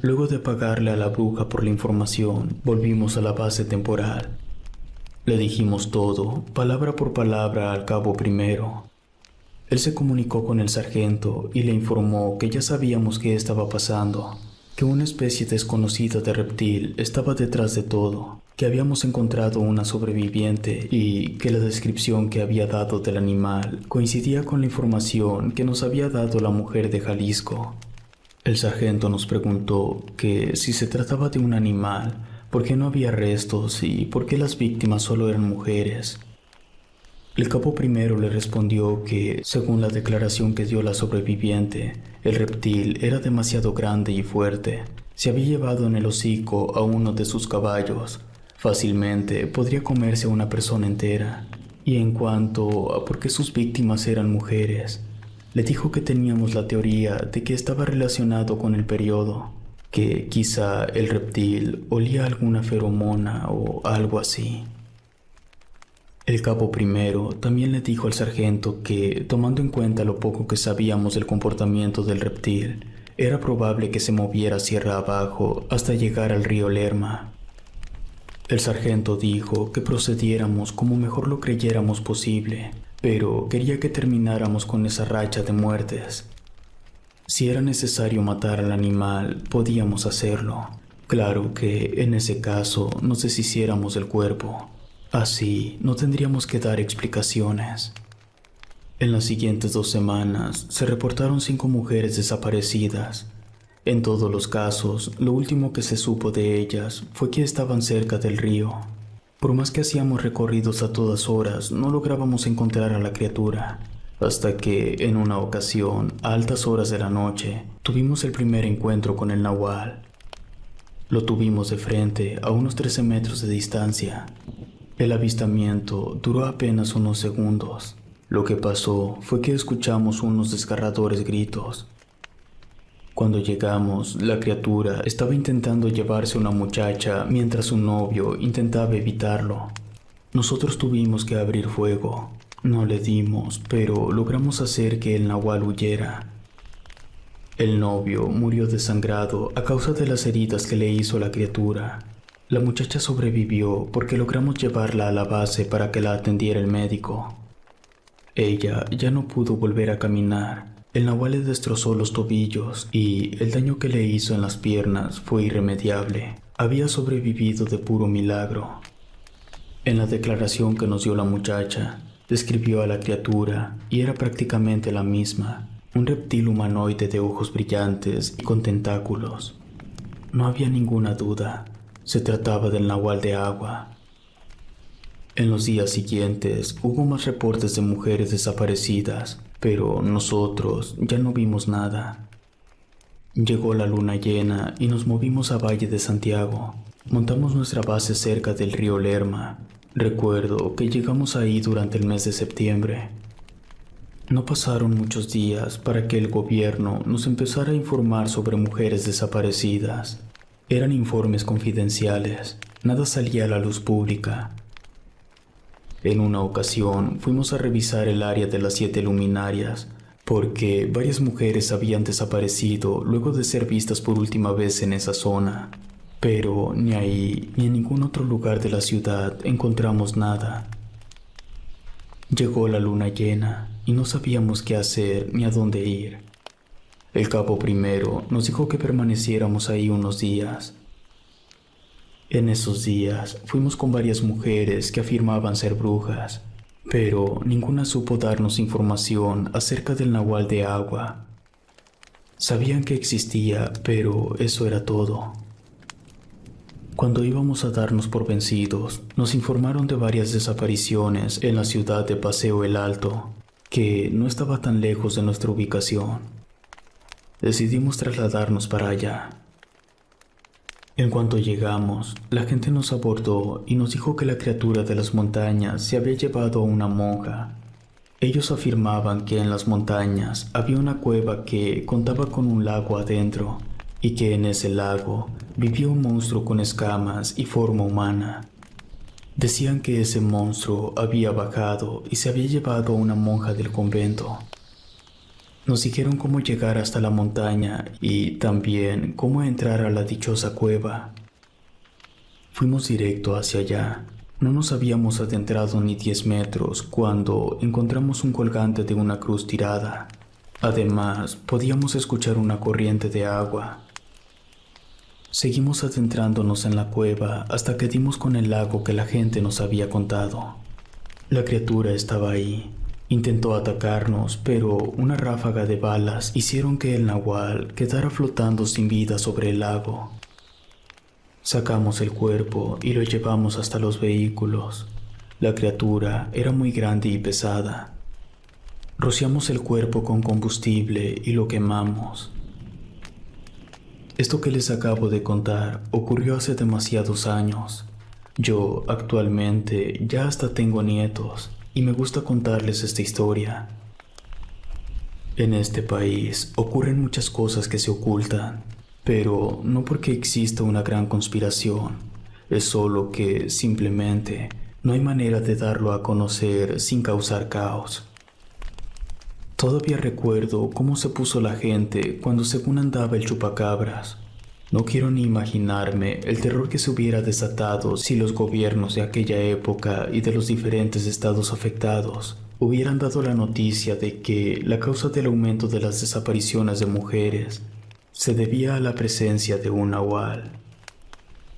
Luego de pagarle a la bruja por la información, volvimos a la base temporal. Le dijimos todo, palabra por palabra, al cabo primero. Él se comunicó con el sargento y le informó que ya sabíamos qué estaba pasando, que una especie desconocida de reptil estaba detrás de todo, que habíamos encontrado una sobreviviente y que la descripción que había dado del animal coincidía con la información que nos había dado la mujer de Jalisco. El sargento nos preguntó que si se trataba de un animal, ¿por qué no había restos y por qué las víctimas solo eran mujeres? El cabo primero le respondió que, según la declaración que dio la sobreviviente, el reptil era demasiado grande y fuerte. Se había llevado en el hocico a uno de sus caballos. Fácilmente podría comerse a una persona entera. Y en cuanto a por qué sus víctimas eran mujeres, le dijo que teníamos la teoría de que estaba relacionado con el periodo, que quizá el reptil olía alguna feromona o algo así. El cabo primero también le dijo al sargento que, tomando en cuenta lo poco que sabíamos del comportamiento del reptil, era probable que se moviera sierra abajo hasta llegar al río Lerma. El sargento dijo que procediéramos como mejor lo creyéramos posible, pero quería que termináramos con esa racha de muertes. Si era necesario matar al animal, podíamos hacerlo. Claro que en ese caso nos deshiciéramos del cuerpo. Así no tendríamos que dar explicaciones. En las siguientes 2 semanas se reportaron 5 mujeres desaparecidas. En todos los casos, lo último que se supo de ellas fue que estaban cerca del río. Por más que hacíamos recorridos a todas horas, no lográbamos encontrar a la criatura. Hasta que, en una ocasión, a altas horas de la noche, tuvimos el primer encuentro con el nahual. Lo tuvimos de frente, a unos 13 metros de distancia. El avistamiento duró apenas unos segundos. Lo que pasó fue que escuchamos unos desgarradores gritos. Cuando llegamos, la criatura estaba intentando llevarse a una muchacha mientras su novio intentaba evitarlo. Nosotros tuvimos que abrir fuego. No le dimos, pero logramos hacer que el nahual huyera. El novio murió desangrado a causa de las heridas que le hizo la criatura. La muchacha sobrevivió porque logramos llevarla a la base para que la atendiera el médico. Ella ya no pudo volver a caminar. El nahual le destrozó los tobillos y el daño que le hizo en las piernas fue irremediable. Había sobrevivido de puro milagro. En la declaración que nos dio la muchacha, describió a la criatura y era prácticamente la misma, un reptil humanoide de ojos brillantes y con tentáculos. No había ninguna duda, se trataba del nahual de agua. En los días siguientes hubo más reportes de mujeres desaparecidas, pero nosotros ya no vimos nada. Llegó la luna llena y nos movimos a Valle de Santiago. Montamos nuestra base cerca del río Lerma. Recuerdo que llegamos ahí durante el mes de septiembre. No pasaron muchos días para que el gobierno nos empezara a informar sobre mujeres desaparecidas. Eran informes confidenciales, nada salía a la luz pública. En una ocasión fuimos a revisar el área de las 7 luminarias, porque varias mujeres habían desaparecido luego de ser vistas por última vez en esa zona. Pero ni ahí ni en ningún otro lugar de la ciudad encontramos nada. Llegó la luna llena y no sabíamos qué hacer ni a dónde ir. El cabo primero nos dijo que permaneciéramos ahí unos días. En esos días fuimos con varias mujeres que afirmaban ser brujas, pero ninguna supo darnos información acerca del nahual de agua. Sabían que existía, pero eso era todo. Cuando íbamos a darnos por vencidos, nos informaron de varias desapariciones en la ciudad de Paseo el Alto, que no estaba tan lejos de nuestra ubicación. Decidimos trasladarnos para allá. En cuanto llegamos, la gente nos abordó y nos dijo que la criatura de las montañas se había llevado a una monja. Ellos afirmaban que en las montañas había una cueva que contaba con un lago adentro y que en ese lago vivía un monstruo con escamas y forma humana. Decían que ese monstruo había bajado y se había llevado a una monja del convento. Nos dijeron cómo llegar hasta la montaña y también cómo entrar a la dichosa cueva. Fuimos directo hacia allá. No nos habíamos adentrado ni 10 metros cuando encontramos un colgante de una cruz tirada. Además, podíamos escuchar una corriente de agua. Seguimos adentrándonos en la cueva hasta que dimos con el lago que la gente nos había contado. La criatura estaba ahí. Intentó atacarnos, pero una ráfaga de balas hicieron que el nahual quedara flotando sin vida sobre el lago. Sacamos el cuerpo y lo llevamos hasta los vehículos. La criatura era muy grande y pesada. Rociamos el cuerpo con combustible y lo quemamos. Esto que les acabo de contar ocurrió hace demasiados años. Yo actualmente ya hasta tengo nietos y me gusta contarles esta historia. En este país ocurren muchas cosas que se ocultan, pero no porque exista una gran conspiración, es solo que simplemente no hay manera de darlo a conocer sin causar caos. Todavía recuerdo cómo se puso la gente cuando según andaba el chupacabras. No quiero ni imaginarme el terror que se hubiera desatado si los gobiernos de aquella época y de los diferentes estados afectados hubieran dado la noticia de que la causa del aumento de las desapariciones de mujeres se debía a la presencia de un nahual.